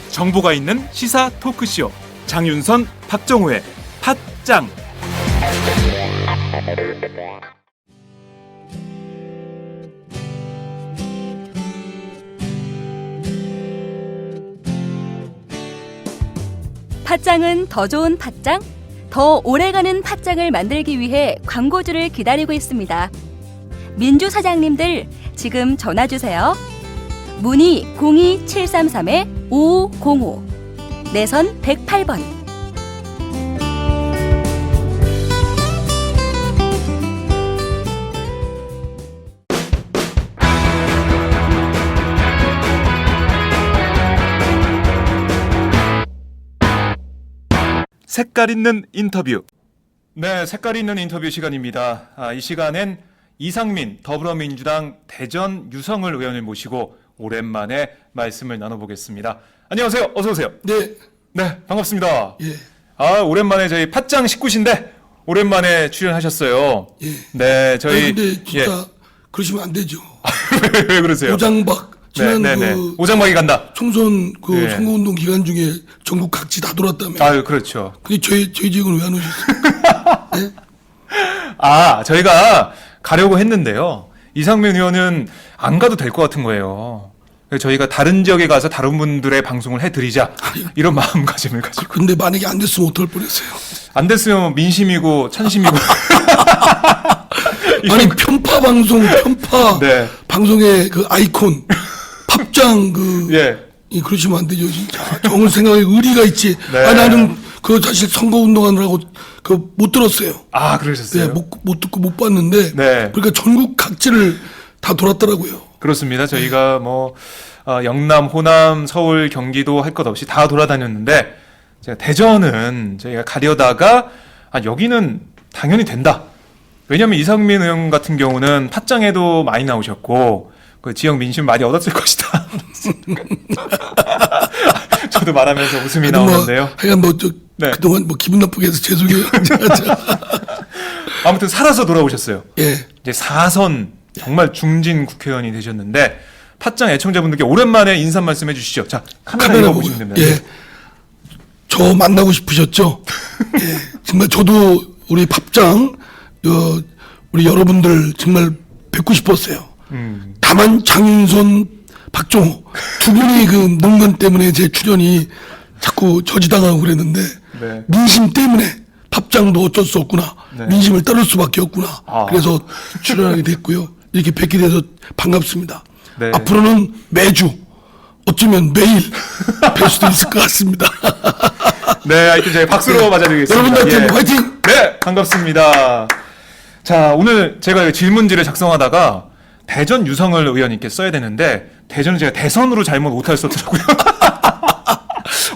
정보가 있는 시사 토크쇼 장윤선, 박정호의 팟짱. 팟짱은 더 좋은 팟짱, 더 오래가는 팟짱을 만들기 위해 광고주를 기다리고 있습니다. 민주 사장님들 지금 전화주세요. 문의 02733-5505, 내선 108번. 색깔 있는 인터뷰. 네, 색깔 있는 인터뷰 시간입니다. 이 시간엔 이상민 더불어민주당 대전 유성을 의원을 모시고 오랜만에 말씀을 나눠보겠습니다. 안녕하세요. 어서 오세요. 네. 네, 반갑습니다. 예. 오랜만에 저희 팟짱 식구신데 오랜만에 출연하셨어요. 예. 네, 저희. 근데 진짜 그러시면 안 되죠. 왜 그러세요? 오장박 지난 네. 오장박이 간다. 총선 예. 선거운동 기간 중에 전국 각지 다 돌았다며. 아유, 그렇죠. 근데 저희 지역은 왜 안 오셨어요? 네? 저희가 가려고 했는데요. 이상민 의원은 안 가도 될 것 같은 거예요. 그래서 저희가 다른 지역에 가서 다른 분들의 방송을 해드리자, 이런 마음가짐을 가지고. 근데 만약에 안 됐으면 어떡할 뻔했어요. 안 됐으면 민심이고 천심이고. 아니 편파 방송 네. 방송의 그 아이콘 팟짱 예. 그러시면 안 되죠 진짜. 정을 생각에 의리가 있지. 네. 나는 그 사실 선거 운동하느라고 못 들었어요. 그러셨어요? 네, 못 듣고 못 봤는데. 네. 그러니까 전국 각지를 다 돌았더라고요. 그렇습니다. 저희가 영남, 호남, 서울, 경기도 할 것 없이 다 돌아다녔는데, 제가 대전은 저희가 가려다가, 여기는 당연히 된다. 왜냐면 이상민 의원 같은 경우는 팟짱에도 많이 나오셨고, 그 지역 민심 많이 얻었을 것이다. 저도 말하면서 웃음이 나오는데요. 하여간 네. 그동안 기분 나쁘게 해서 죄송해요. 아무튼 살아서 돌아오셨어요. 예. 이제 4선 정말 중진 국회의원이 되셨는데, 팟짱 애청자분들께 오랜만에 인사 말씀 해주시죠. 자, 카메라 이거 보시면 됩니다. 예. 저 만나고 싶으셨죠? 예. 정말 저도 우리 팟짱, 우리 여러분들 정말 뵙고 싶었어요. 다만 장윤선, 박정호 두 분이 그 농간 때문에 제 출연이 자꾸 저지당하고 그랬는데, 네. 민심 때문에 팟짱도 어쩔 수 없구나. 네. 민심을 따를 수밖에 없구나. 그래서 출연하게 됐고요. 이렇게 뵙게 돼서 반갑습니다. 네. 앞으로는 매주, 어쩌면 매일 뵐 수도 있을 것 같습니다. 네, 하여튼 저희 박수로 맞아드리겠습니다. 여러분들한테 예. 화이팅! 네, 반갑습니다. 자, 오늘 제가 질문지를 작성하다가 대전 유성을 의원님께 써야 되는데, 대전은 제가 대선으로 잘못 오타를 썼더라고요.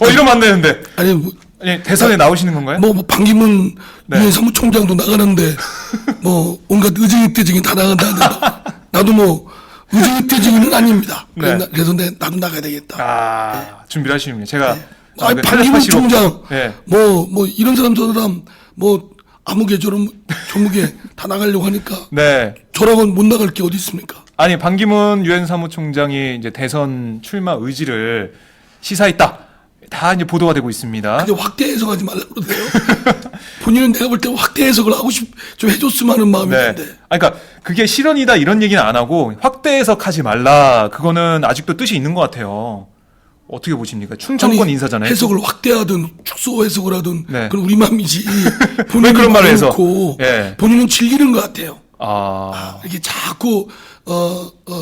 이러면 안 되는데. 아니, 대선에 나오시는 건가요? 반기문 네. 유엔 사무총장도 나가는데, 온갖 의정입대증이 다 나간다는데, 나도 의정입대증은 아닙니다. 네. 그래서 나도 나가야 되겠다. 준비를 하시는군요. 제가. 아니, 반기문 총장, 네. 이런 사람 아무개 조무개 다 나가려고 하니까, 네. 저랑은 못 나갈 게 어디 있습니까? 아니, 반기문 유엔 사무총장이 이제 대선 출마 의지를 시사했다. 다 이제 보도가 되고 있습니다. 근데 확대 해석하지 말라고 그러세요. 본인은 내가 볼 때 확대 해석을 좀 해줬으면 하는 마음이 네. 있는데. 그러니까 그게 실언이다 이런 얘기는 안 하고 확대 해석하지 말라. 그거는 아직도 뜻이 있는 것 같아요. 어떻게 보십니까? 충청권 인사잖아요. 해석을 확대하든 축소 해석을 하든 네. 그건 우리 마음이지. 왜 그런 말을 해서? 예. 본인은 즐기는 것 같아요. 이렇게 자꾸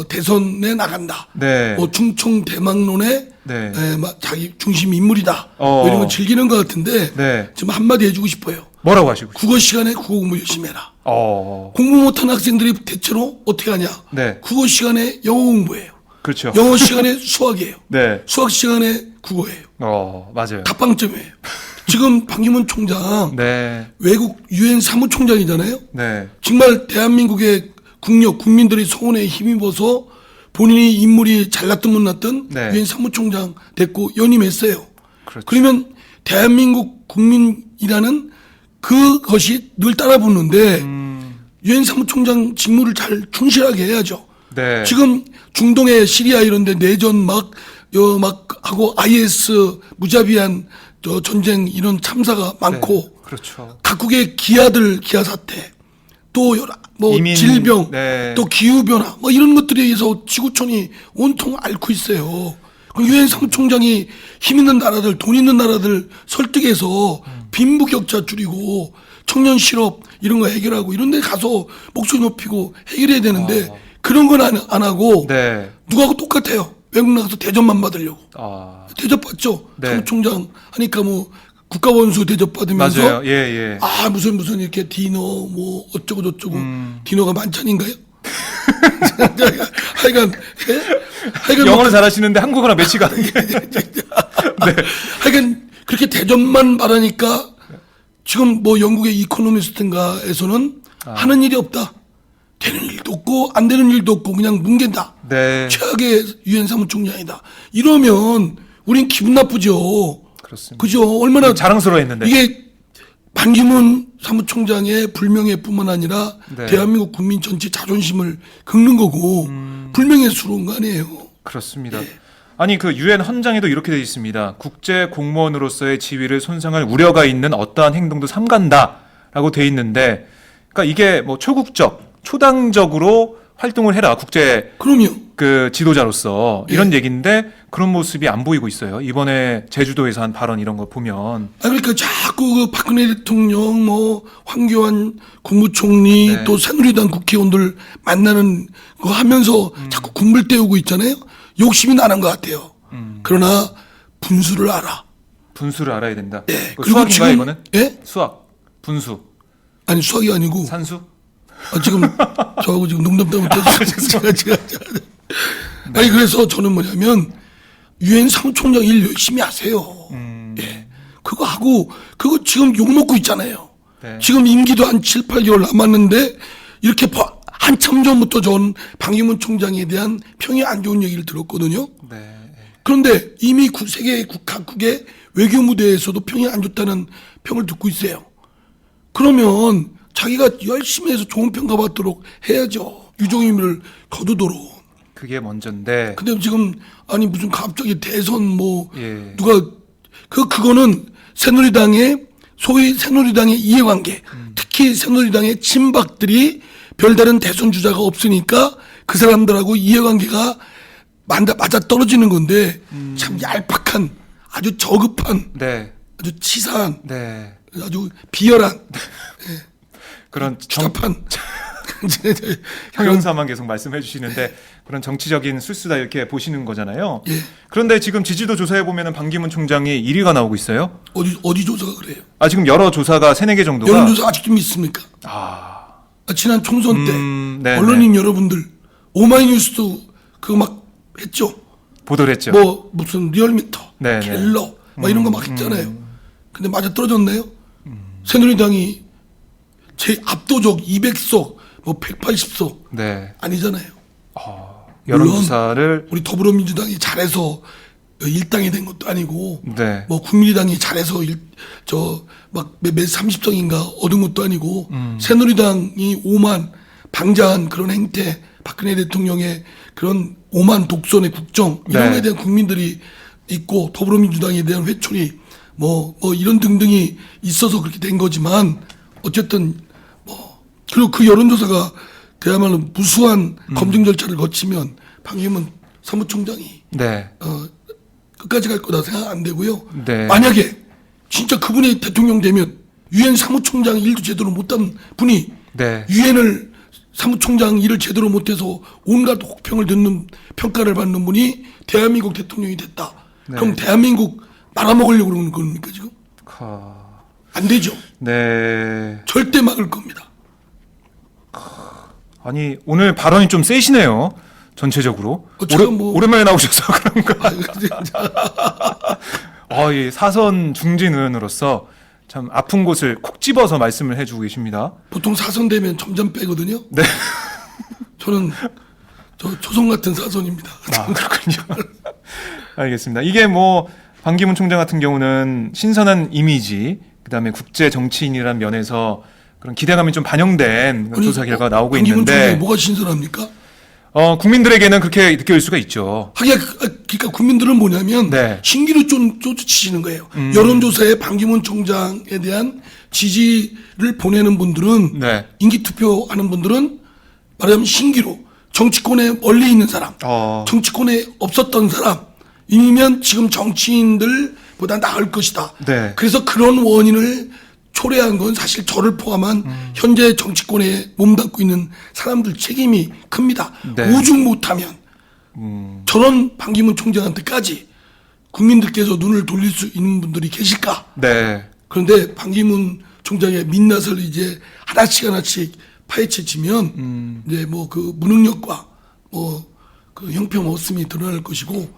대선에 나간다. 네. 충청 대망론에 네. 자기 중심 인물이다. 이런 거 즐기는 것 같은데 네. 좀 한마디 해주고 싶어요. 뭐라고 하시고 싶어요? 국어 시간에 국어 공부 열심히 해라. 공부 못하는 학생들이 대체로 어떻게 하냐? 네. 국어 시간에 영어 공부해요. 그렇죠. 영어 시간에 수학이에요. 네. 수학 시간에 국어예요. 맞아요. 다빵점이에요. 지금 반기문 총장 네. 외국 유엔 사무총장이잖아요. 네. 정말 대한민국의 국민들이 소원에 힘입어서 본인이 인물이 잘났든 못났든 네. 유엔 사무총장 됐고 연임했어요. 그렇죠. 그러면 대한민국 국민이라는 그것이 늘 따라붙는데 유엔 사무총장 직무를 잘 충실하게 해야죠. 네. 지금 중동의 시리아 이런데 내전 막 하고 IS 무자비한 전쟁 이런 참사가 많고 네. 그렇죠. 각국의 기아 사태 또 뭐 이민, 질병 네. 또 기후 변화 뭐 이런 것들에 의해서 지구촌이 온통 앓고 있어요. 유엔 사무총장이 힘 있는 나라들, 돈 있는 나라들 설득해서 빈부격차 줄이고 청년 실업 이런 거 해결하고 이런 데 가서 목소리 높이고 해결해야 되는데 그런 건 안 하고 네. 누구하고 똑같아요. 외국 나가서 대접만 받으려고. 아, 대접받죠. 네. 사무총장 하니까 뭐 국가원수 대접받으면서 맞아요. 예, 예. 아 무슨 이렇게 디너 뭐 어쩌고 저쩌고 디너가 만찬인가요? 하여간 영어를 잘하시는데 한국어랑 매치가 안 돼. 하여간 그렇게 대접만 말하니까 지금 뭐 영국의 이코노미스트인가에서는 하는 일이 없다. 되는 일도 없고 안 되는 일도 없고 그냥 뭉갠다. 네. 최악의 유엔 사무총장이다. 이러면 우린 기분 나쁘죠. 그렇습니다. 그죠? 얼마나 자랑스러워했는데. 이게 반기문 사무총장의 불명예뿐만 아니라 네. 대한민국 국민 전체 자존심을 긁는 거고 불명예스러운 거 아니에요. 그렇습니다. 아니 그 유엔 헌장에도 이렇게 되어 있습니다. 국제 공무원으로서의 지위를 손상할 우려가 있는 어떠한 행동도 삼간다라고 되어 있는데, 그러니까 이게 뭐 초국적, 초당적으로 활동을 해라 국제 그럼요. 그 지도자로서 이런 얘기인데 그런 모습이 안 보이고 있어요. 이번에 제주도에서 한 발언 이런 거 보면. 그러니까 자꾸 그 박근혜 대통령 뭐 황교안 국무총리 네. 또 새누리당 국회의원들 만나는 거 하면서 자꾸 군불 때우고 있잖아요. 욕심이 나는 것 같아요. 그러나 분수를 알아. 분수를 알아야 된다. 예. 그 수학인가요 이거는? 예? 수학, 분수, 아니 수학이 아니고 산수? 지금 저하고 지금 농담 때문에 제가 아니 그래서 저는 뭐냐면 유엔 사무총장 일 열심히 하세요. 예. 그거 하고 그거 지금 욕 먹고 있잖아요. 네. 지금 임기도 한 7, 8개월 남았는데 이렇게 한참 전부터 전 방기문 총장에 대한 평이 안 좋은 얘기를 들었거든요. 네. 그런데 이미 세계 각국의 외교 무대에서도 평이 안 좋다는 평을 듣고 있어요. 그러면 자기가 열심히 해서 좋은 평가 받도록 해야죠. 유종의미를 거두도록. 그게 먼저인데. 근데 지금 아니 무슨 갑자기 대선 뭐 예. 누가 그거는 새누리당의 소위 새누리당의 이해관계 특히 새누리당의 친박들이 별다른 대선 주자가 없으니까 그 사람들하고 이해관계가 맞아 떨어지는 건데 참 얄팍한 아주 저급한 네. 아주 치사한 네. 아주 비열한 그런 추잡한 형용사만 계속 말씀해 주시는데 그런 정치적인 술수다 이렇게 보시는 거잖아요. 예. 그런데 지금 지지도 조사해 보면은 방기문 총장이 1위가 나오고 있어요. 어디 조사가 그래요? 아 지금 여러 조사가 3-4개 정도가 여론조사 아직도 믿습니까? 지난 총선 때 네네. 언론인 여러분들 오마이뉴스도 그거 막 했죠. 보도를 했죠. 뭐 무슨 리얼미터, 네네. 갤러 막 이런 거 막 했잖아요. 근데 맞아 떨어졌네요. 새누리당이 제 압도적 200석 뭐 180석 네. 아니잖아요. 여론조사를 우리 더불어민주당이 잘해서 일당이 된 것도 아니고 네. 뭐 국민의당이 잘해서 저막 몇 30석인가 얻은 것도 아니고 새누리당이 오만 방자한 그런 행태 박근혜 대통령의 그런 오만 독선의 국정 이런 네. 거에 대한 국민들이 있고 더불어민주당에 대한 회초리 뭐 이런 등등이 있어서 그렇게 된 거지만 어쨌든 뭐 그리고 그 여론조사가 그야말로 무수한 검증 절차를 거치면 방기문 사무총장이 네. 끝까지 갈 거다 생각 안 되고요. 네. 만약에 진짜 그분이 대통령 되면 유엔 사무총장 일도 제대로 못한 분이 네. 유엔을 사무총장 일을 제대로 못해서 온갖 혹평을 듣는 평가를 받는 분이 대한민국 대통령이 됐다. 네. 그럼 대한민국 말아먹으려고 그러는 겁니까 지금? 안 되죠. 네. 절대 막을 겁니다. 아니 오늘 발언이 좀 세시네요. 전체적으로. 제가 뭐- 오랜만에 나오셔서 그런가. 아, 이 사선 중진의원으로서 참 아픈 곳을 콕 집어서 말씀을 해주고 계십니다. 보통 사선되면 점점 빼거든요. 네. 저는 저 초성 같은 사선입니다. 그렇군요. 알겠습니다. 이게 뭐 반기문 총장 같은 경우는 신선한 이미지, 그다음에 국제 정치인이라는 면에서 그런 기대감이 좀 반영된 그런 조사 결과가 나오고 반기문 총장이 있는데 뭐가 신선합니까? 국민들에게는 그렇게 느낄 수가 있죠. 하긴 그러니까 국민들은 뭐냐면 네. 신기루 쫓으시는 거예요. 여론조사에 반기문 총장에 대한 지지를 보내는 분들은 네. 인기투표하는 분들은 말하자면 신기루 정치권에 멀리 있는 사람, 정치권에 없었던 사람, 이면 지금 정치인들보다 나을 것이다. 네. 그래서 그런 원인을 초래한 건 사실 저를 포함한 현재 정치권에 몸담고 있는 사람들 책임이 큽니다. 네. 오죽 못하면 저런 반기문 총장한테까지 국민들께서 눈을 돌릴 수 있는 분들이 계실까? 네. 그런데 반기문 총장의 민낯을 이제 하나씩 파헤쳐지면 이제 뭐 그 무능력과 뭐 그 형편없음이 드러날 것이고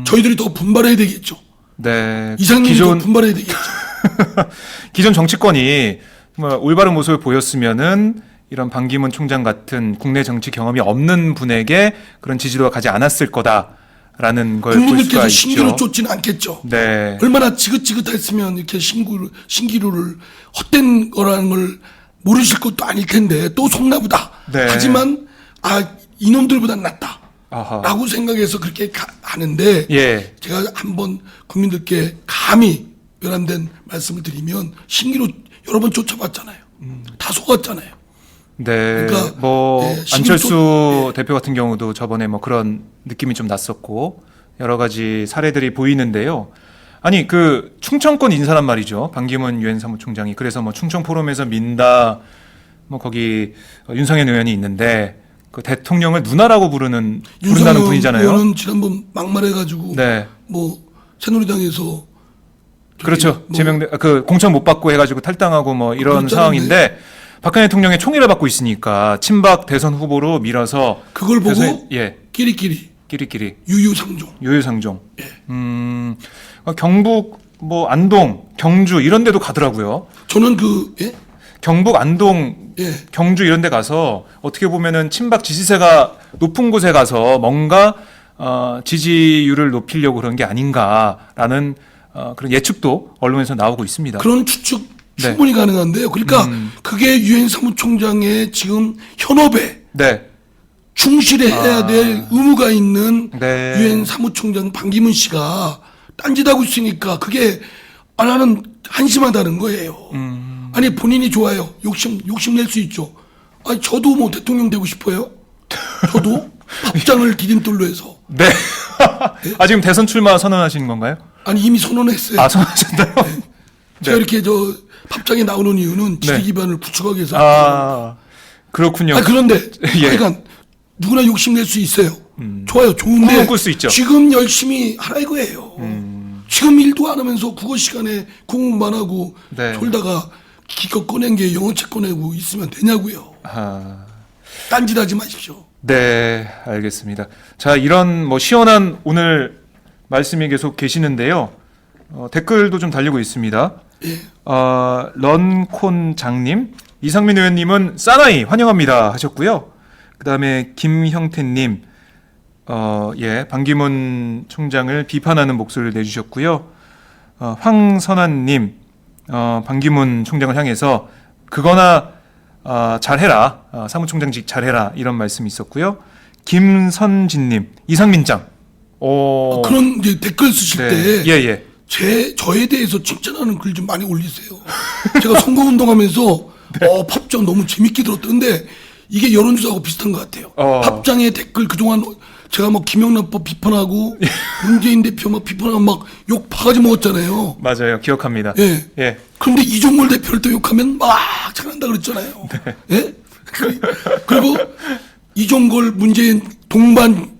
저희들이 더 분발해야 되겠죠. 네. 이상민이 더 분발해야 되겠죠. 기존 정치권이 뭐 올바른 모습을 보였으면은 이런 반기문 총장 같은 국내 정치 경험이 없는 분에게 그런 지지도가 가지 않았을 거다라는 걸 볼 수가 국민들께서 있죠. 신기루 쫓지는 않겠죠. 네. 얼마나 지긋지긋했으면 이렇게 신기루를 헛된 거라는 걸 모르실 것도 아닐 텐데 또 속나보다. 네. 하지만 이놈들보단 낫다. 아하. 라고 생각해서 그렇게 하는데 예. 제가 한번 국민들께 감히 외람된 말씀을 드리면 신기루 여러 번 쫓아봤잖아요. 다 속았잖아요. 네. 그러니까, 뭐 예, 안철수 대표 같은 경우도 저번에 뭐 그런 느낌이 좀 났었고 여러 가지 사례들이 보이는데요. 아니 그 충청권 인사란 말이죠. 반기문 유엔 사무총장이 그래서 뭐 충청 포럼에서 민다 뭐 거기 윤상현 의원이 있는데 그 대통령을 누나라고 부른다는 분이잖아요. 의원은 지난번 막말해가지고 네. 뭐 새누리당에서 그렇죠. 뭐 제명 그 공천 못 받고 해가지고 탈당하고 뭐 이런 그랬잖아요. 상황인데 박근혜 대통령의 총애를 받고 있으니까 친박 대선 후보로 밀어서 그걸 보고 예 끼리끼리 유유상종. 예. 경북 뭐 안동, 경주 이런 데도 가더라고요. 저는 경북 안동, 예. 경주 이런 데 가서 어떻게 보면은 친박 지지세가 높은 곳에 가서 뭔가 지지율을 높이려고 그런 게 아닌가라는 그런 예측도 언론에서 나오고 있습니다. 그런 추측 충분히 가능한데요. 그러니까 그게 유엔 사무총장의 지금 현업에 네. 충실해야 될 의무가 있는 네. 유엔 사무총장 반기문 씨가 딴짓하고 있으니까 그게 나는 한심하다는 거예요. 아니 본인이 좋아요. 욕심 낼 수 있죠. 아니 저도 뭐 대통령 되고 싶어요. 저도 밥장을 디딤돌로 해서. 네. 지금 대선 출마 선언하시는 건가요? 아니 이미 선언했어요. 선언하셨나요? 제가 이렇게 밥장에 나오는 이유는 지지 네. 기반을 구축하기 위해서. 그렇군요. 그런데 예. 그러니까 누구나 욕심 낼 수 있어요. 좋아요. 좋은데 꿈은 꿀 수 있죠. 지금 열심히 하라 이거예요. 지금 일도 안 하면서 국어 시간에 공부만 하고 네. 졸다가 기껏 꺼낸 게 영어책 꺼내고 있으면 되냐고요. 딴짓하지 마십시오. 네, 알겠습니다. 자, 이런 뭐 시원한 오늘 말씀이 계속 계시는데요. 댓글도 좀 달리고 있습니다. 예. 런콘 장님, 이상민 의원님은 사나이 환영합니다 하셨고요. 그다음에 김형태님, 반기문 총장을 비판하는 목소리를 내주셨고요. 황선환님, 반기문 총장을 향해서 그거나 잘해라, 사무총장직 잘해라 이런 말씀이 있었고요. 김선진님, 이상민짱. 그런 이제 댓글 쓰실 네. 때 저에 대해서 칭찬하는 글 좀 많이 올리세요. 제가 선거운동하면서 팝장 너무 재밌게 들었다. 근데 이게 여론조사하고 비슷한 것 같아요. 팝장의 댓글 그동안 제가 막 김영란법 비판하고 문재인 대표 막 비판하고 막 욕 바가지 먹었잖아요. 맞아요, 기억합니다. 예. 그런데 이종걸 대표를 또 욕하면 막 잘한다 그랬잖아요. 예? 그리고 이종걸 문재인 동반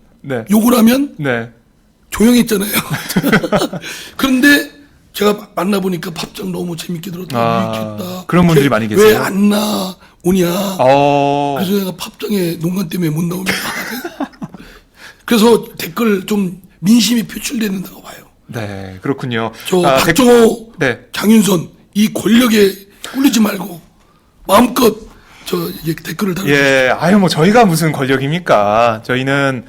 욕을 하면 조용했잖아요. 그런데 제가 만나보니까 팝장 너무 재밌게 들었다. 유익했다. 그런 분들이 많이 계세요. 왜 안 나오냐. 그래서 내가 팝장에 농간 때문에 못 나옵니다. 그래서 댓글 좀 민심이 표출되는다고 봐요. 네, 그렇군요. 박정호, 장윤선 이 권력에 꿀리지 말고 마음껏 댓글을 달아주세요. 뭐 저희가 무슨 권력입니까? 저희는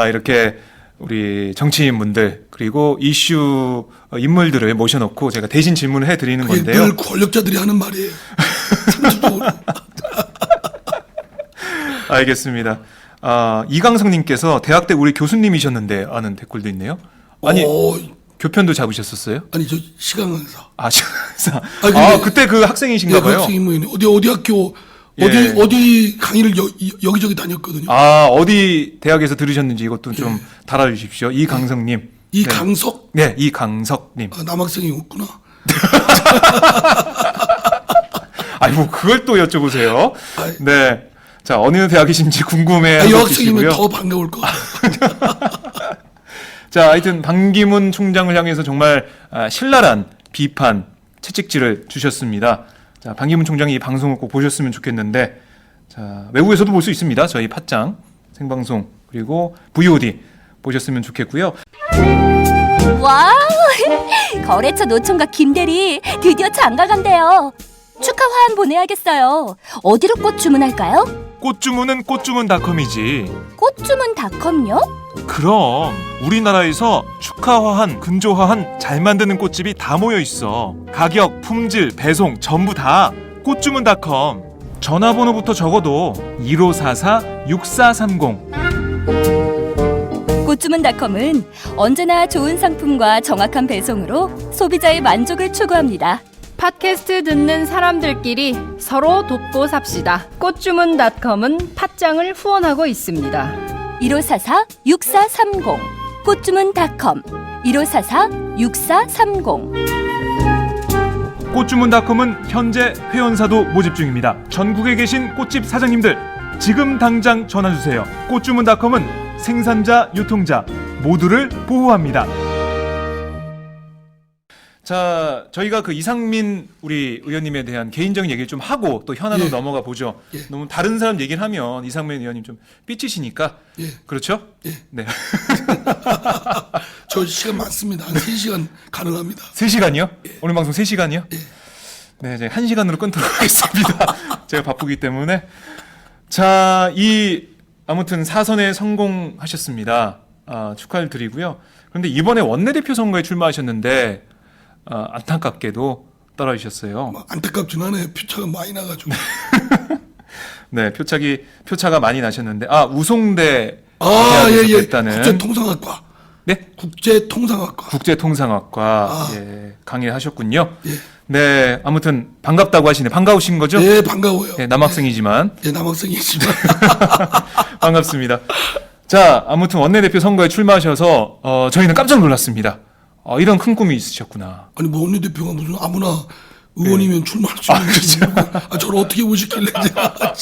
이렇게 우리 정치인분들 그리고 이슈 인물들을 모셔놓고 제가 대신 질문을 해드리는 그게 건데요. 늘 권력자들이 하는 말이에요. 상투적으로. 알겠습니다. 이강성님께서 대학 때 우리 교수님이셨는데 하는 댓글도 있네요. 아니 교편도 잡으셨었어요? 아니 저 시간 강사. 시간사. 근데- 그때 그 학생이신가 봐요. 학생인모임 어디 학교 예. 어디 강의를 여기저기 다녔거든요. 어디 대학에서 들으셨는지 이것도 좀 달아주십시오. 이강성님. 이강석 네, 이강석님. 남학생이었구나. 아니 뭐 그걸 또 여쭤보세요. 아이. 네. 자 어느 대학이신지 궁금해하고 여학생이면 계시고요. 더 반가울 것 같아요. 자 하여튼 반기문 총장을 향해서 정말 신랄한 비판, 채찍질을 주셨습니다. 자 반기문 총장이 이 방송을 꼭 보셨으면 좋겠는데 자 외국에서도 볼 수 있습니다. 저희 팟짱 생방송 그리고 VOD 보셨으면 좋겠고요. 와우! 거래처 노총각 김대리 드디어 장가간대요. 축하 화한 보내야겠어요. 어디로 꽃 주문할까요? 꽃 주문은 꽃주문닷컴이지. 꽃주문닷컴요? 그럼 우리나라에서 축하화한, 근조화한 잘 만드는 꽃집이 다 모여 있어. 가격, 품질, 배송 전부 다 꽃주문닷컴. 전화번호부터 적어도 1544-6430. 꽃주문닷컴은 언제나 좋은 상품과 정확한 배송으로 소비자의 만족을 추구합니다. 팟캐스트 듣는 사람들끼리 서로 돕고 삽시다. 꽃주문닷컴은 팟짱을 후원하고 있습니다. 1544-6430 꽃주문닷컴 1544-6430 꽃주문닷컴은 현재 회원사도 모집 중입니다. 전국에 계신 꽃집 사장님들 지금 당장 전화주세요. 꽃주문닷컴은 생산자, 유통자 모두를 보호합니다. 자, 저희가 그 이상민 우리 의원님에 대한 개인적인 얘기를 좀 하고 또 현안으로 예. 넘어가 보죠. 예. 너무 다른 사람 얘기를 하면 이상민 의원님 좀 삐치시니까. 예. 그렇죠? 예. 네. 저 시간 많습니다. 한 3시간 가능합니다. 3시간이요? 오늘 방송 3시간이요? 네, 이제 1시간으로 끊도록 하겠습니다. 제가 바쁘기 때문에. 자, 아무튼 4선에 성공하셨습니다. 축하를 드리고요. 그런데 이번에 원내대표 선거에 출마하셨는데 안타깝게도 떨어지셨어요. 안타깝진 않아요. 표차가 많이 나가지고. 네, 표차가 많이 나셨는데 우송대 예. 됐다는 국제통상학과. 네? 국제통상학과. 국제통상학과 예, 강의를 하셨군요. 예. 네, 아무튼 반갑다고 하시네. 반가우신 거죠? 예, 반가워요. 네, 남학생이지만 예, 남학생이지만. 반갑습니다. 자, 아무튼 원내대표 선거에 출마하셔서 저희는 깜짝 놀랐습니다. 이런 큰 꿈이 있으셨구나. 아니 뭐 원내대표가 무슨 아무나 의원이면 출마할 수 있는 게 저를 어떻게 보셨길래 제가.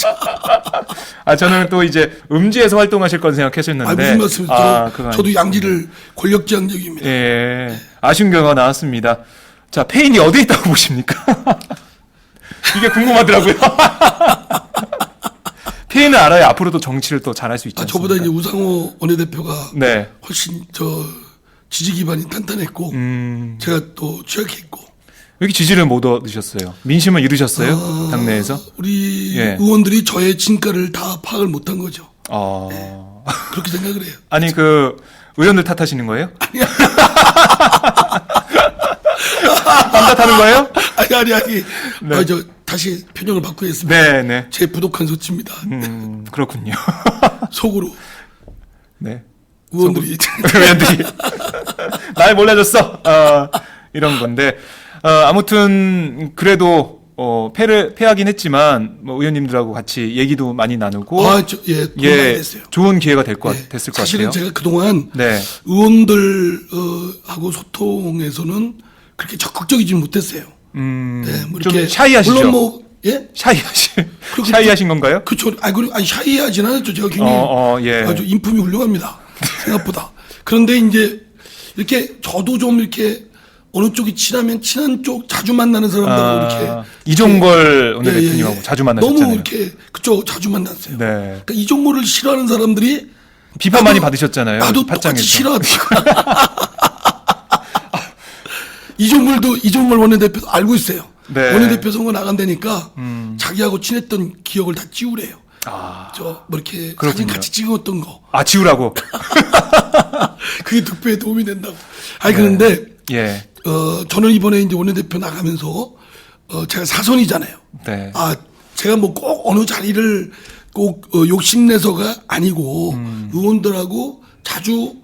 저는 또 이제 음지에서 활동하실 건 생각하셨는데. 무슨 말씀이세요? 그건 저도 아니고. 양지를 권력지향적입니다. 예, 아쉬운 결과가 나왔습니다. 자, 페인이 어디 있다고 보십니까? 이게 궁금하더라고요. 페인을 알아야 앞으로도 정치를 또 잘할 수 있지 않습니까? 저보다 이제 우상호 원내대표가 네. 훨씬 지지 기반이 탄탄했고 제가 또 취약했고. 왜 이렇게 지지를 못 얻으셨어요? 민심을 잃으셨어요? 당내에서? 우리 예. 의원들이 저의 진가를 다 파악을 못한 거죠. 그렇게 생각을 해요. 아니 그 의원들 탓하시는 거예요? 남 탓하는 거예요? 아니. 네. 저 다시 표정을 바꾸겠습니다. 네. 제 부족한 소치입니다. 그렇군요. 속으로 네. 의원들이 의원들이 날 몰라줬어. 이런 건데 아무튼 그래도 패하긴 했지만 뭐 의원님들하고 같이 얘기도 많이 나누고 도움 많이 됐어요. 좋은 기회가 됐을 것 사실은 같아요. 제가 그동안 네. 의원들 하고 소통에서는 그렇게 적극적이지 못했어요. 네, 뭐 좀 이렇게 샤이하시죠? 물론 뭐 예? 샤이하신 건가요? 그렇죠. 아니 샤이하진 않았죠. 제가 굉장히 예. 아주 인품이 훌륭합니다. 생각보다. 그런데 이제 이렇게 저도 좀 이렇게 어느 쪽이 친하면 친한 쪽 자주 만나는 사람들하고 이렇게 이종걸 원내대표님하고 자주 만나셨잖아요. 너무 이렇게 그쪽 자주 만났어요. 네. 그러니까 이종걸을 싫어하는 사람들이 비판 많이 받으셨잖아요. 나도 팟짱에서. 똑같이 싫어하더라고. 이종걸 원내대표도 알고 있어요. 네. 원내대표 선거 나간다니까 자기하고 친했던 기억을 다 지우래요. 아, 저 뭐 이렇게 그렇군요. 사진 같이 찍었던 거 지우라고. 그게 득표에 도움이 된다고. 아니 그런데 예. 저는 이번에 이제 원내대표 나가면서 제가 사선이잖아요. 네. 제가 뭐 꼭 어느 자리를 꼭 욕심내서가 아니고 의원들하고 자주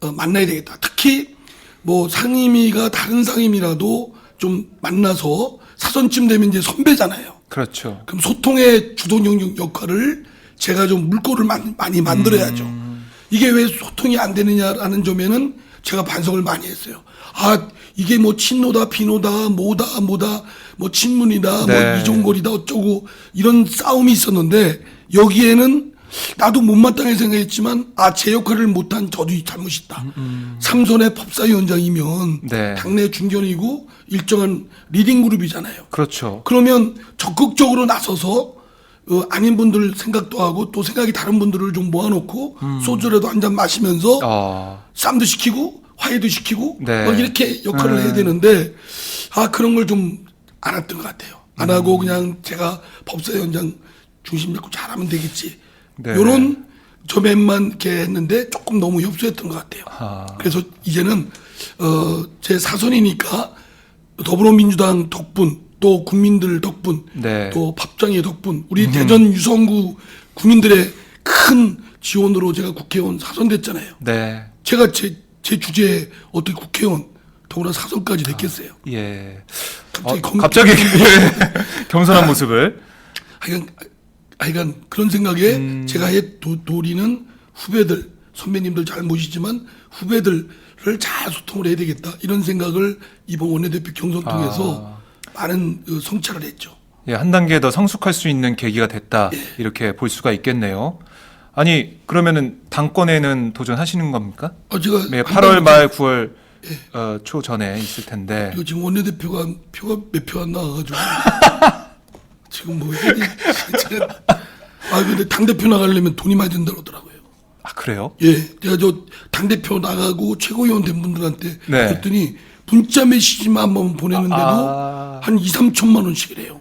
만나야 되겠다. 특히 뭐 상임위가 다른 상임이라도 좀 만나서 사선쯤 되면 이제 선배잖아요. 그렇죠. 그럼 소통의 주도 영역 역할을 제가 좀 물꼬를 많이 만들어야죠. 이게 왜 소통이 안 되느냐라는 점에는 제가 반성을 많이 했어요. 이게 뭐 친노다 비노다 뭐다 뭐 친문이다 네. 뭐 이종걸이다 어쩌고 이런 싸움이 있었는데 여기에는 나도 못마땅하게 생각했지만 제 역할을 못한 저도 잘못이다. 삼선의 법사위원장이면 네. 당내 중견이고 일정한 리딩 그룹이잖아요. 그렇죠. 그러면 적극적으로 나서서 아닌 분들 생각도 하고 또 생각이 다른 분들을 좀 모아놓고 소주라도 한 잔 마시면서 쌈도 시키고 화해도 시키고 네. 막 이렇게 역할을 해야 되는데 그런 걸 좀 안 했던 것 같아요. 안 하고 그냥 제가 법사위원장 중심 잡고 잘하면 되겠지. 네. 요런 점에만 이렇게 했는데 조금 너무 협소했던 것 같아요. 그래서 이제는 제 사선이니까 더불어민주당 덕분 또 국민들 덕분 네. 또 밥장의 덕분 우리 대전 유성구 국민들의 큰 지원으로 제가 국회의원 사선됐잖아요. 네. 제가 제 주제에 어떻게 국회의원 더구나 사선까지 됐겠어요. 예. 갑자기 겸손한 모습을. 하여간 그런 생각에 제가 도리는 후배들 선배님들 잘 모시지만 후배들을 잘 소통을 해야 되겠다 이런 생각을 이번 원내대표 경선 통해서 많은 성찰을 했죠. 예, 한 단계 더 성숙할 수 있는 계기가 됐다. 이렇게 볼 수가 있겠네요. 아니, 그러면은 당권에는 도전하시는 겁니까? 제가 네, 8월 말 9월 초 전에 있을 텐데. 이거 지금 원내대표가 표가 몇 표 안 나와가지고 지금 뭐 해야 되지? 근데 당대표 나가려면 돈이 많이 든다 그러더라고요. 그래요? 예, 제가 저 당대표 나가고 최고위원 된 분들한테 네. 그랬더니 문자 메시지만 한번 보내는데도 한 2, 3천만 원씩이래요.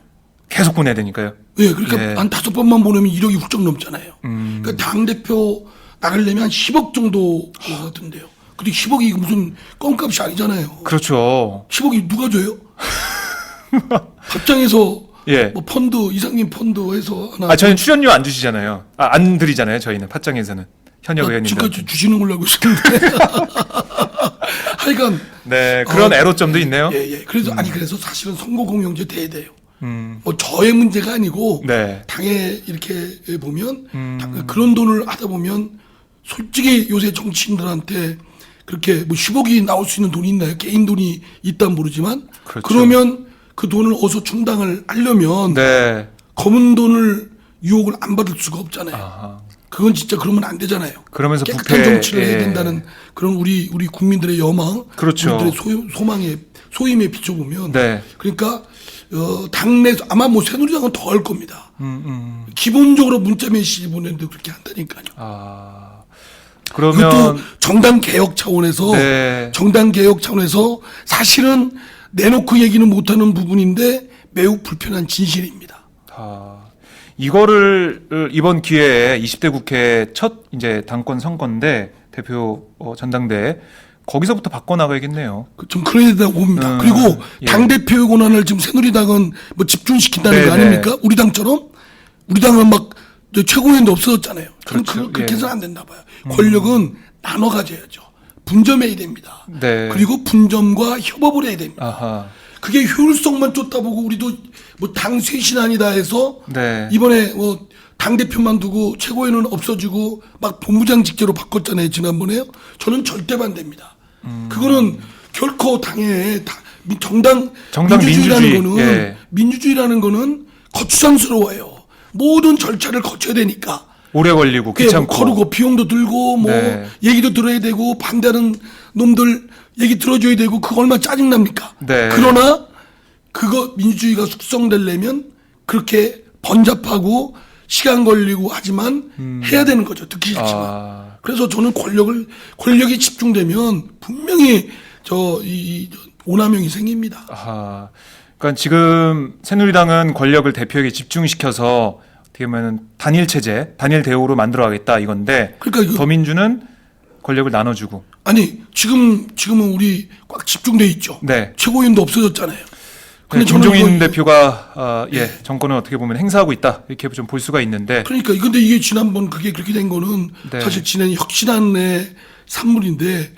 계속 보내야 되니까요. 예, 그러니까 예. 한 5번만 보내면 1억이 훌쩍 넘잖아요. 그러니까 당대표 나가려면 한 10억 정도 같은데요. 근데 10억이 무슨 껌값이 아니잖아요. 그렇죠. 10억이 누가 줘요? 밥장에서 예. 뭐 펀드 이상님 펀드 해서 하나 저희는 출연료 안 주시잖아요. 안 드리잖아요. 저희는 팟짱에서는 현역 의원님들. 지금까지 주시는 걸로 알고 있었는데 하여간 네, 그런 애로점도 있네요. 예. 그래서 그래서 사실은 선거 공영제 돼야 돼요. 뭐 저의 문제가 아니고 네. 당에 이렇게 보면 그런 돈을 하다 보면 솔직히 요새 정치인들한테 그렇게 뭐 10억이 나올 수 있는 돈이 있나요? 개인 돈이 있단 모르지만 그렇죠. 그러면 그 돈을 어서 충당을 하려면 네. 검은 돈을 유혹을 안 받을 수가 없잖아요. 그건 진짜 그러면 안 되잖아요. 그러면서 깨끗한 부패, 정치를 해야 된다는 그런 우리 국민들의 여망, 그렇죠. 우리들의 소망에 소임에 비춰보면 네. 그러니까 당내에서 아마 뭐 새누리당은 더 할 겁니다. 기본적으로 문자 메시지 보내는데 그렇게 한다니까요. 그러면 그것도 정당 개혁 차원에서 네. 사실은 내놓고 얘기는 못하는 부분인데 매우 불편한 진실입니다. 이거를 이번 기회에 20대 국회 첫 이제 당권 선거인데 대표 전당대 거기서부터 바꿔나가야겠네요. 좀 그래야 된다고 봅니다. 그리고 예. 당대표의 권한을 지금 새누리당은 뭐 집중시킨다는 네네. 거 아닙니까? 우리 당처럼? 우리 당은 막 최고위원도 없어졌잖아요. 저는 그렇죠. 그렇게 예. 해서는 안 된다 봐요. 권력은 나눠 가져야죠. 분점해야 됩니다. 네. 그리고 분점과 협업을 해야 됩니다. 아하. 그게 효율성만 쫓다보고 우리도 뭐 당 쇄신 아니다 해서 네. 이번에 뭐 당대표만 두고 최고위원은 없어지고 막 본부장 직제로 바꿨잖아요. 지난번에요. 저는 절대 반대입니다. 그거는 결코 당에 정당 민주주의라는 민주주의. 거는 예. 민주주의라는 거는 거추장스러워요. 모든 절차를 거쳐야 되니까. 오래 걸리고 예, 귀찮고. 뭐 거르고 비용도 들고 뭐 네. 얘기도 들어야 되고 반대하는 놈들 얘기 들어줘야 되고 그거 얼마나 짜증납니까? 네. 그러나 그거 민주주의가 숙성되려면 그렇게 번잡하고 시간 걸리고 하지만 해야 되는 거죠. 듣기 싫지만. 그래서 저는 권력이 집중되면 분명히 이 오남용이 생깁니다. 그러니까 지금 새누리당은 권력을 대표에게 집중시켜서 어떻게 보면 단일 체제, 단일 대우로 만들어가겠다 이건데 그러니까 이거- 더민주는 권력을 나눠주고. 아니 지금은 우리 꽉 집중돼 있죠. 네. 최고위원도 없어졌잖아요. 네, 저는 김종인 이거- 대표가 정권을 어떻게 보면 행사하고 있다 이렇게 좀 볼 수가 있는데. 그러니까 근데 이게 지난번 그게 그렇게 된 거는 네. 사실 지난 혁신안의 산물인데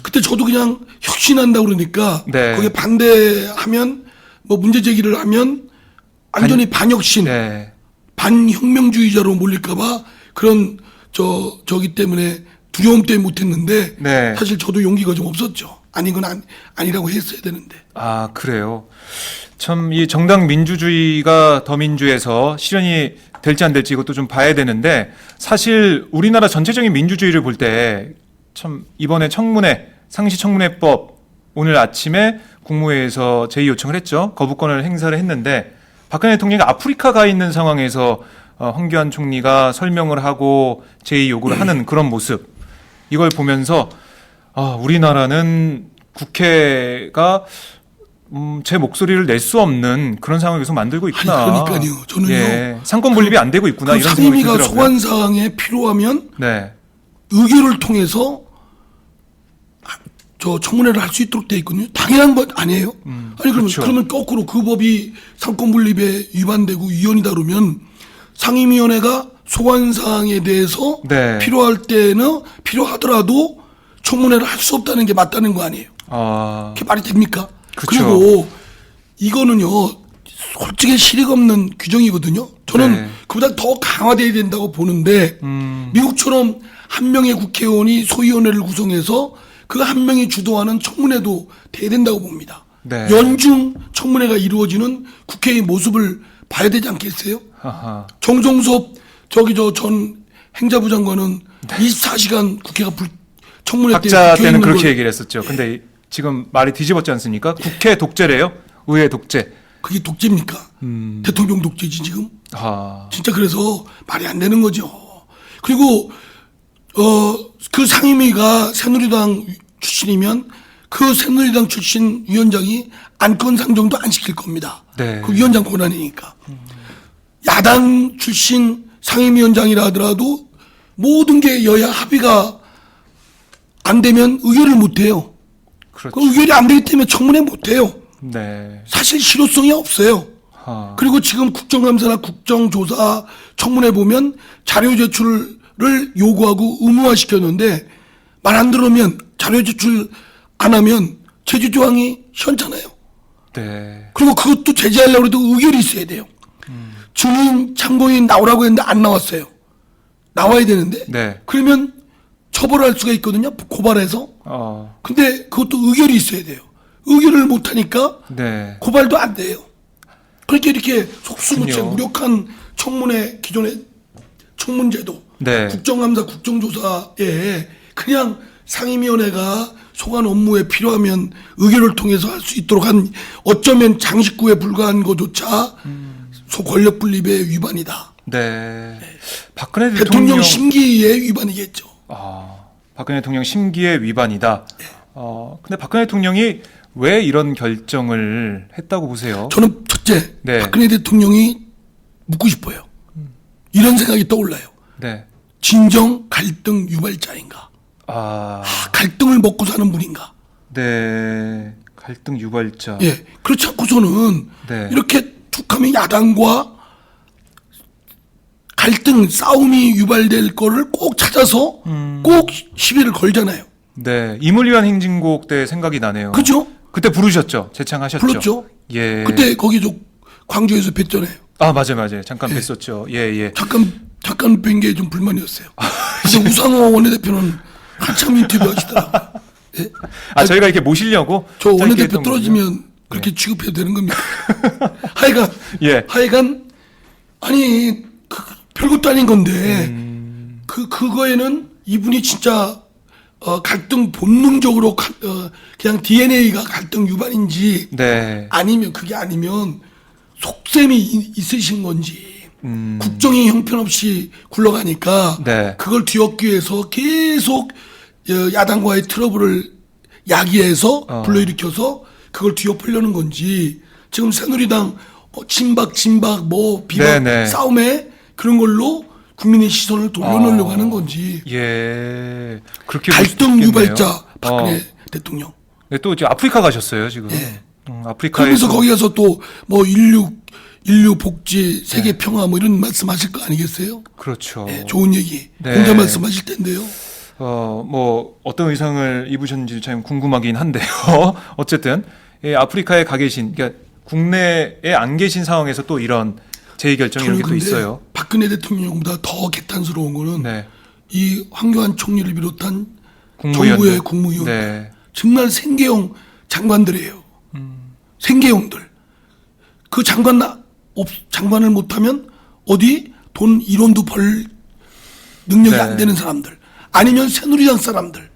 그때 저도 그냥 혁신한다 그러니까 네. 거기에 반대하면 뭐 문제 제기를 하면 완전히 반혁신, 네. 반혁명주의자로 몰릴까봐 그런 저기 때문에 두려움 때문에 못했는데 네. 사실 저도 용기가 좀 없었죠. 아닌 건 아니라고 했어야 되는데. 아, 그래요. 참, 이 정당 민주주의가 더민주에서 실현이 될지 안 될지 이것도 좀 봐야 되는데, 사실 우리나라 전체적인 민주주의를 볼 때, 참, 이번에 청문회, 상시청문회법, 오늘 아침에 국무회에서 제의 요청을 했죠. 거부권을 행사를 했는데, 박근혜 대통령이 아프리카 가 있는 상황에서 황교안 총리가 설명을 하고 제의 요구를 하는 그런 모습. 이걸 보면서, 우리나라는 국회가 제 목소리를 낼 수 없는 그런 상황을 계속 만들고 있구나. 아니, 그러니까요. 저는요. 상권 분립이 안 되고 있구나 그 이런 생각이 상임위가 들더라고요. 소관 사항에 필요하면 네, 의결을 통해서 저 청문회를 할 수 있도록 돼 있거든요. 당연한 것 아니에요? 아니 그렇죠. 그러면 거꾸로 그 법이 상권 분립에 위반되고 위헌이다 그러면 상임위원회가 소관 사항에 대해서 네. 필요할 때는 필요하더라도 청문회를 할 수 없다는 게 맞다는 거 아니에요? 아, 그게 말이 됩니까? 그쵸. 그리고 이거는요, 솔직히 실익 없는 규정이거든요. 저는 네. 그보다 더 강화돼야 된다고 보는데, 미국처럼 한 명의 국회의원이 소위원회를 구성해서 그 한 명이 주도하는 청문회도 돼야 된다고 봅니다. 네. 연중 청문회가 이루어지는 국회의 모습을 봐야 되지 않겠어요? 아하. 정종섭 전 행자부 장관은 24시간 국회가 청문회 때 박자 국회에 때는 있는 그렇게 걸 얘기를 했었죠. 근데 지금 말이 뒤집었지 않습니까? 국회 독재래요. 의회 독재. 그게 독재입니까? 대통령 독재지 지금? 아, 진짜 그래서 말이 안 되는 거죠. 그리고 그 상임위가 새누리당 출신이면 그 새누리당 출신 위원장이 안건 상정도 안 시킬 겁니다. 네. 그 위원장 권한이니까. 야당 출신 상임위원장이라 하더라도 모든 게 여야 합의가 안 되면 의결을 못 해요. 그렇죠. 그 의결이 안 되기 때문에 청문회 못 해요. 네. 사실 실효성이 없어요. 아, 그리고 지금 국정감사나 국정조사 청문회 보면 자료 제출을 요구하고 의무화시켰는데 말 안 들으면 자료 제출 안 하면 제재 조항이 시원찮아요. 네. 그리고 그것도 제재하려고 해도 의결이 있어야 돼요. 증인 참고인 나오라고 했는데 안 나왔어요. 나와야 되는데 네. 그러면 처벌할 수가 있거든요. 고발해서. 근데 그것도 의결이 있어야 돼요. 의결을 못하니까 네. 고발도 안 돼요. 그렇게 이렇게 속수무책 그렇군요. 무력한 청문회 기존의 청문제도 네. 국정감사 국정조사에 그냥 상임위원회가 소관 업무에 필요하면 의결을 통해서 할 수 있도록 한 어쩌면 장식구에 불과한 것조차 소권력 분립의 위반이다. 네. 박근혜 대통령 심기의 위반이겠죠. 박근혜 대통령 심기의 위반이다. 근데 박근혜 대통령이 왜 이런 결정을 했다고 보세요? 저는 첫째 네. 박근혜 대통령이 묻고 싶어요. 이런 생각이 떠올라요. 네. 진정 갈등 유발자인가? 갈등을 먹고 사는 분인가? 네. 갈등 유발자. 예. 그렇지 않고서는 네. 이렇게 툭하면 야당과 갈등, 싸움이 유발될 거를 꼭 찾아서 꼭 시비를 걸잖아요. 네. 임을위한 행진곡 때 생각이 나네요. 그죠? 그때 부르셨죠? 재창하셨죠? 불렀죠? 예. 그때 거기 저 광주에서 뵀잖아요. 맞아요. 잠깐 뵀었죠. 예. 잠깐 뵌 게 좀 불만이었어요. 근데 우상호 원내대표는 한참 인터뷰 하시더라고요. 예? 저희가 이렇게 모시려고 저 짧게 원내대표 했던 떨어지면 그렇게 취급해도 되는 겁니까? 예. 하여간 아니 별것도 아닌 건데 그거에는 이분이 진짜 갈등 본능적으로 그냥 DNA가 갈등 유발인지 네. 아니면 그게 아니면 속셈이 있으신 건지 국정이 형편없이 굴러가니까 네. 그걸 뒤엎기 위해서 계속 야당과의 트러블을 야기해서 불러일으켜서 그걸 뒤엎으려는 건지 지금 새누리당 친박 비박 네네. 싸움에 그런 걸로 국민의 시선을 돌려놓으려고 하는 건지. 예. 그렇게 볼 수도 갈등 있겠네요. 유발자 박근혜 대통령. 네, 또 이제 아프리카 가셨어요, 지금. 예. 아프리카에서 그러면서 거기 가서 또 뭐 인류 복지, 세계 평화 뭐 이런 말씀하실 거 아니겠어요? 그렇죠. 예, 좋은 얘기, 네. 혼자 말씀하실 텐데요. 뭐 어떤 의상을 입으셨는지 참 궁금하긴 한데요. 어쨌든 예, 아프리카에 가 계신, 그러니까 국내에 안 계신 상황에서 또 이런 제의 결정 이런 저는 게 또 근데 있어요. 박근혜 대통령보다 더 개탄스러운 거는 네. 이 황교안 총리를 비롯한 국무위원들. 정부의 국무위원 네. 정말 생계형 장관들이에요. 생계형들. 그 장관을 못하면 어디 돈 1원도 벌 능력이 네. 안 되는 사람들. 아니면 새누리당 사람들.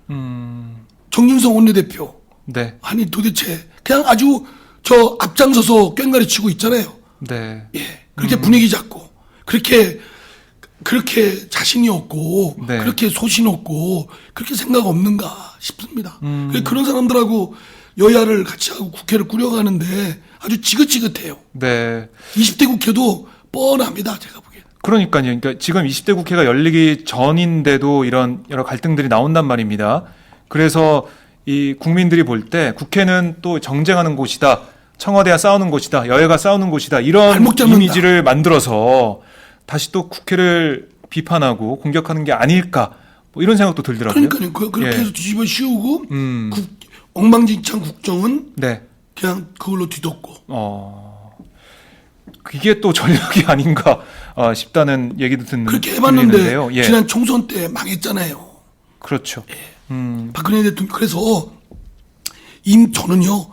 정진성 원내대표. 네. 아니 도대체 그냥 아주 저 앞장서서 꽹가리 치고 있잖아요. 네. 예. 그렇게 분위기 잡고 그렇게 자신이 없고 네. 그렇게 소신 없고 그렇게 생각 없는가 싶습니다. 그런 사람들하고 여야를 같이 하고 국회를 꾸려가는데 아주 지긋지긋해요. 네. 20대 국회도 뻔합니다. 제가 보기엔. 그러니까요. 그러니까 지금 20대 국회가 열리기 전인데도 이런 여러 갈등들이 나온단 말입니다. 그래서 이 국민들이 볼 때 국회는 또 정쟁하는 곳이다. 청와대와 싸우는 곳이다. 여야가 싸우는 곳이다. 이런 발목 잡는다. 이미지를 만들어서 다시 또 국회를 비판하고 공격하는 게 아닐까. 뭐 이런 생각도 들더라고요. 그러니까요. 그렇게 예. 해서 뒤집어 씌우고 음. 엉망진창 국정은 네. 그냥 그걸로 뒤덮고 그게 또 전략이 아닌가 싶다는 얘기도 그렇게 해봤는데 들리는데요. 예. 지난 총선 때 망했잖아요. 그렇죠. 박근혜 대통령 그래서 저는요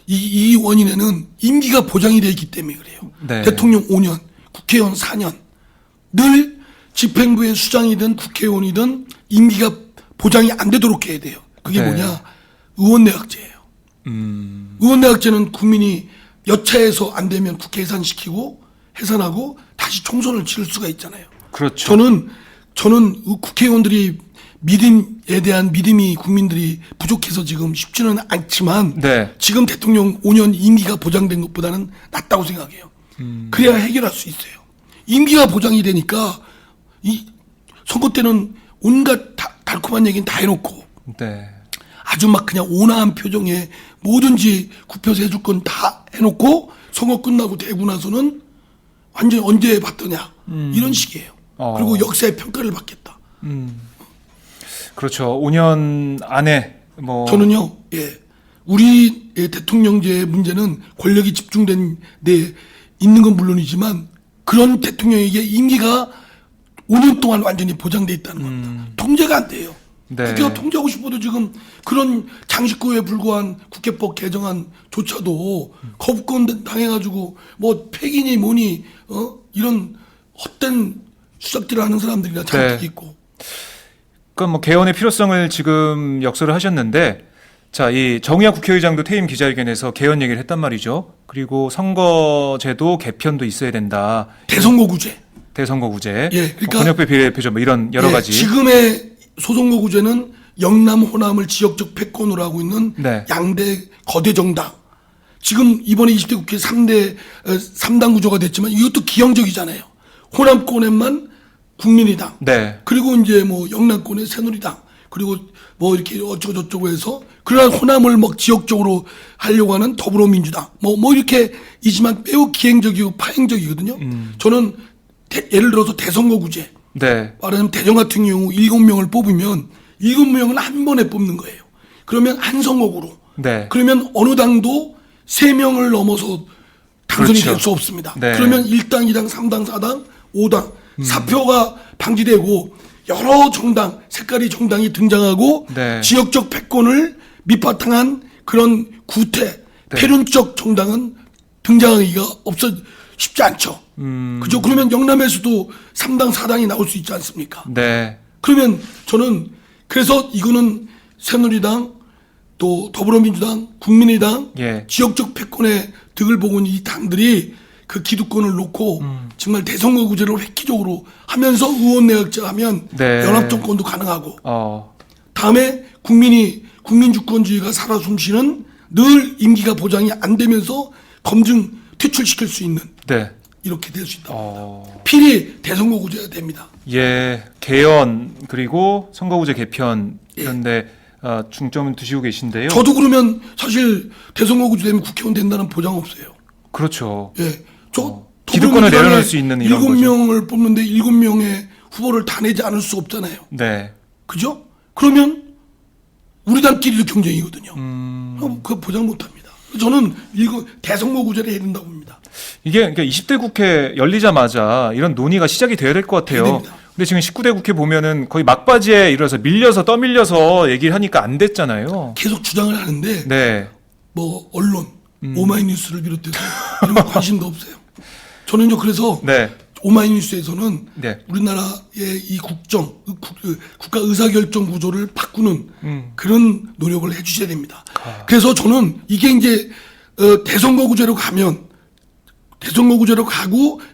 이 원인에는 임기가 보장이 되어 있기 때문에 그래요. 네. 대통령 5년, 국회의원 4년 늘 집행부의 수장이든 국회의원이든 임기가 보장이 안 되도록 해야 돼요. 그게 네. 뭐냐? 의원내각제예요. 의원내각제는 국민이 여차해서 안 되면 국회 해산시키고 해산하고 다시 총선을 치를 수가 있잖아요. 그렇죠. 저는 국회의원들이 믿음에 대한 믿음이 국민들이 부족해서 지금 쉽지는 않지만 네. 지금 대통령 5년 임기가 보장된 것보다는 낫다고 생각해요. 그래야 해결할 수 있어요. 임기가 보장이 되니까 이 선거 때는 온갖 달콤한 얘기는 다 해놓고 네. 아주 막 그냥 온화한 표정에 뭐든지 굽혀서 해줄 건 다 해놓고 선거 끝나고 되고 나서는 완전 언제 봤더냐 이런 식이에요. 그리고 역사의 평가를 받겠다. 그렇죠. 5년 안에 뭐 저는요, 예, 우리 대통령제의 문제는 권력이 집중된 데 있는 건 물론이지만 그런 대통령에게 임기가 5년 동안 완전히 보장돼 있다는 겁니다. 통제가 안 돼요. 네. 국회가 통제하고 싶어도 지금 그런 장식구에 불과한 국회법 개정안조차도 거부권 당해가지고 뭐 폐기니 뭐니 이런 헛된 수작질을 하는 사람들이나 잔뜩 네. 있고. 그러니까 뭐 개헌의 필요성을 지금 역설을 하셨는데 자, 이 정의학 국회의장도 퇴임 기자회견에서 개헌 얘기를 했단 말이죠. 그리고 선거제도 개편도 있어야 된다. 대선거구제. 대선거구제. 예, 그러니까- 뭐 권역별 비례대표제 뭐 이런 여러 예, 가지. 지금의 소선거구제는 영남 호남을 지역적 패권으로 하고 있는 네. 양대 거대 정당. 지금 이번에 20대 국회 3당 구조가 됐지만 이것도 기형적이잖아요. 호남권에만 국민의당. 네. 그리고 이제 뭐 영남권에 새누리당. 그리고 뭐 이렇게 어쩌고저쩌고 해서 그러한 호남을 뭐 지역적으로 하려고 하는 더불어민주당. 뭐 이렇게 이지만 매우 기행적이고 파행적이거든요. 저는 예를 들어서 대선거구제. 네. 말하자면 대전 같은 경우 7명을 뽑으면 7명을 한 번에 뽑는 거예요. 그러면 한 선거구로. 네. 그러면 어느 당도 3명을 넘어서 당선이 그렇죠. 될 수 없습니다. 네. 그러면 1당, 2당, 3당, 4당, 5당 사표가 방지되고 여러 정당, 색깔이 정당이 등장하고 네. 지역적 패권을 밑바탕한 그런 구태, 네. 패륜적 정당은 등장하기가 쉽지 않죠. 그죠? 그러면 영남에서도 3당, 4당이 나올 수 있지 않습니까? 네. 그러면 저는 그래서 이거는 새누리당 또 더불어민주당, 국민의당 예. 지역적 패권의 득을 보고 있는 이 당들이 그 기득권을 놓고 정말 대선거구제를 획기적으로 하면서 의원내각제 하면 네. 연합정권도 가능하고 어. 다음에 국민주권주의가 살아 숨쉬는 늘 임기가 보장이 안 되면서 검증 퇴출시킬 수 있는 네. 이렇게 될 수 있다. 어, 필히 대선거구제가 됩니다. 예, 개헌 그리고 선거구제 개편 이런데 중점을 두시고 계신데요. 저도 그러면 사실 대선거구제 되면 국회의원 된다는 보장 없어요. 그렇죠. 예, 저 기득권을 내려놓을 수 있는 이런 거죠. 7명을 뽑는데 7명의 후보를 다 내지 않을 수 없잖아요. 네. 그죠? 그러면 우리 당끼리도 경쟁이거든요. 그거 보장 못합니다. 저는 이거 대선거구제를 해야 된다고 봅니다. 이게 그러니까 20대 국회 열리자마자 이런 논의가 시작이 돼야 될 것 같아요. 됩니다. 근데 지금 19대 국회 보면은 거의 막바지에 이르러서 밀려서 떠밀려서 얘기를 하니까 안 됐잖아요. 계속 주장을 하는데 네. 뭐 언론, 오마이뉴스를 비롯해서 이런 거 관심도 없어요. 저는요 그래서 네. 오마이뉴스에서는 네. 우리나라의 이 국정, 국가 의사결정 구조를 바꾸는 그런 노력을 해주셔야 됩니다. 그래서 저는 이게 이제 대선거구제로 가고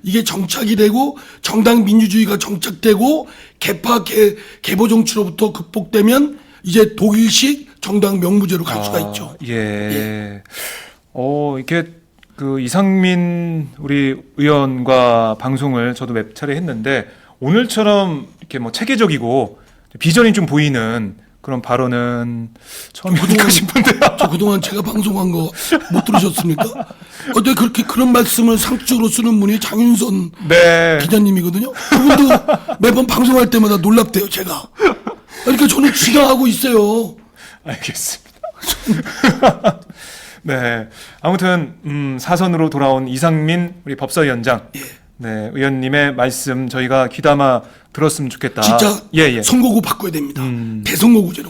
이게 정착이 되고 정당 민주주의가 정착되고 개보 정치로부터 극복되면 이제 독일식 정당 명부제로 갈 수가 있죠. 예. 이렇게 그 이상민 우리 의원과 방송을 저도 몇 차례 했는데 오늘처럼 이렇게 뭐 체계적이고 비전이 좀 보이는 그런 발언은 처음이니까 싶은데요. 저 그동안 제가 방송한 거 못 들으셨습니까? 어때 그렇게 그런 말씀을 상투적으로 쓰는 분이 장윤선 네. 기자님이거든요. 그분도 매번 방송할 때마다 놀랍대요, 제가. 그러니까 저는 지각하고 있어요. 알겠습니다. 네. 아무튼 사선으로 돌아온 이상민 우리 법사위원장. 네, 의원님의 말씀 저희가 귀담아 들었으면 좋겠다. 진짜 예. 선거구 바꿔야 됩니다. 대선거구제로.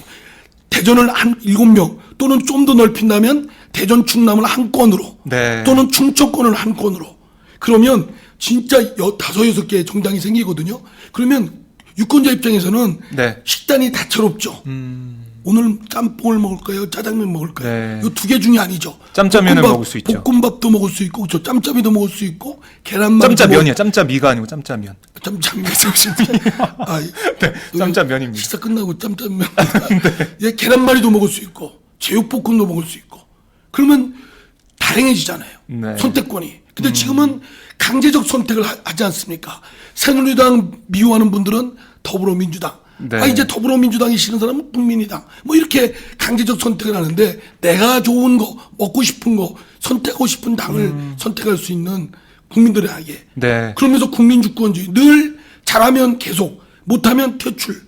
대전을 한 7명 또는 좀 더 넓힌다면 대전 충남을 한 건으로 네. 또는 충청권을 한 건으로 그러면 진짜 5-6개의 정당이 생기거든요. 그러면 유권자 입장에서는 네. 식단이 다채롭죠. 오늘 짬뽕을 먹을까요? 짜장면 먹을까요? 네. 이 두 개 중에 아니죠. 짬짜면을 먹을 수 있죠. 볶음밥도 먹을 수 있고 저 짬짜미도 먹을 수 있고 계란말이도 짬짜면이야. 짬짜미가 아니고 짬짜면. 짬짜면. 아, 네, 짬짜면입니다. 식사 끝나고 짬짜면. 예, 계란말이도 먹을 수 있고 제육볶음도 먹을 수 있고. 그러면 다양해지잖아요. 네. 선택권이. 근데 지금은 강제적 선택을 하지 않습니까? 새누리당 미워하는 분들은 더불어민주당. 네. 이제 더불어민주당이 싫은 사람은 국민의당. 뭐 이렇게 강제적 선택을 하는데 내가 좋은 거, 먹고 싶은 거, 선택하고 싶은 당을 선택할 수 있는 국민들에게. 네. 그러면서 국민주권주의. 늘 잘하면 계속, 못하면 퇴출.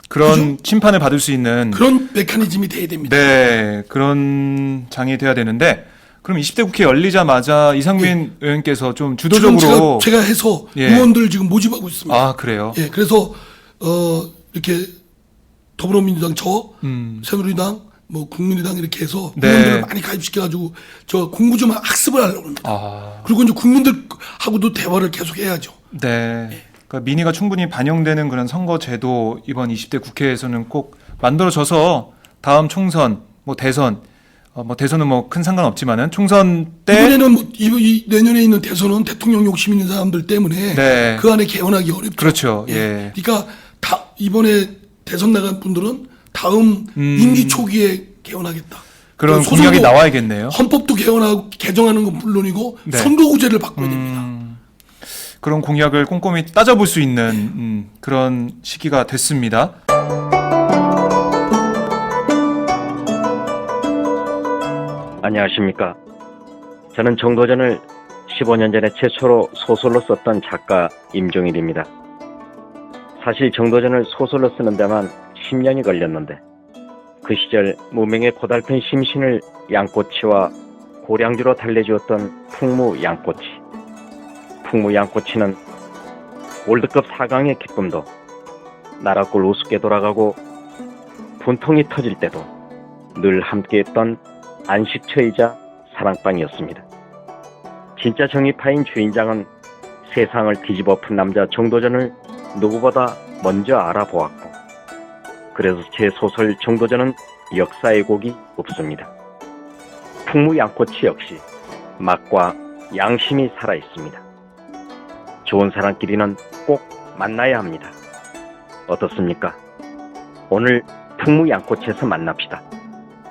그런 심판을 받을 수 있는 그런 메커니즘이 돼야 됩니다. 네, 그런 장이 돼야 되는데 그럼 20대 국회 열리자마자 이상민 의원께서 좀 지금 주도적으로 제가 해서 예. 의원들 지금 모집하고 있습니다. 아, 그래요? 예, 그래서 이렇게 더불어민주당 새누리당 뭐 국민의당 이렇게 해서 네. 의원들을 많이 가입시켜가지고 저 공부 좀 학습을 하려고 합니다. 아, 그리고 이제 국민들하고도 대화를 계속 해야죠. 네. 그러니까 민의가 충분히 반영되는 그런 선거제도 이번 20대 국회에서는 꼭 만들어져서 다음 총선, 뭐 대선, 뭐 대선은 뭐 큰 상관없지만은 총선 때 이번에는 뭐 내년에 있는 대선은 대통령 욕심 있는 사람들 때문에 네. 그 안에 개헌하기 어렵죠. 그렇죠. 예. 그러니까 이번에 대선 나간 분들은 다음 임기 초기에 개헌하겠다. 그런 소선거, 공약이 나와야겠네요. 헌법도 개정하는 건 물론이고 네. 선거구제를 바꿔야 됩니다. 그런 공약을 꼼꼼히 따져볼 수 있는 그런 시기가 됐습니다. 안녕하십니까. 저는 정도전을 15년 전에 최초로 소설로 썼던 작가 임종일입니다. 사실 정도전을 소설로 쓰는 데만 10년이 걸렸는데 그 시절 무명의 고달픈 심신을 양꼬치와 고량주로 달래주었던 풍무 양꼬치. 풍무 양꼬치는 월드컵 4강의 기쁨도 나라골 우습게 돌아가고 분통이 터질 때도 늘 함께했던 안식처이자 사랑방이었습니다. 진짜 정의파인 주인장은 세상을 뒤집어 푼 남자 정도전을 누구보다 먼저 알아보았고 그래서 제 소설 정도전은 역사의 곡이 없습니다. 풍무 양꼬치 역시 맛과 양심이 살아있습니다. 좋은 사람끼리는 꼭 만나야 합니다. 어떻습니까? 오늘 풍무 양꼬치에서 만납시다.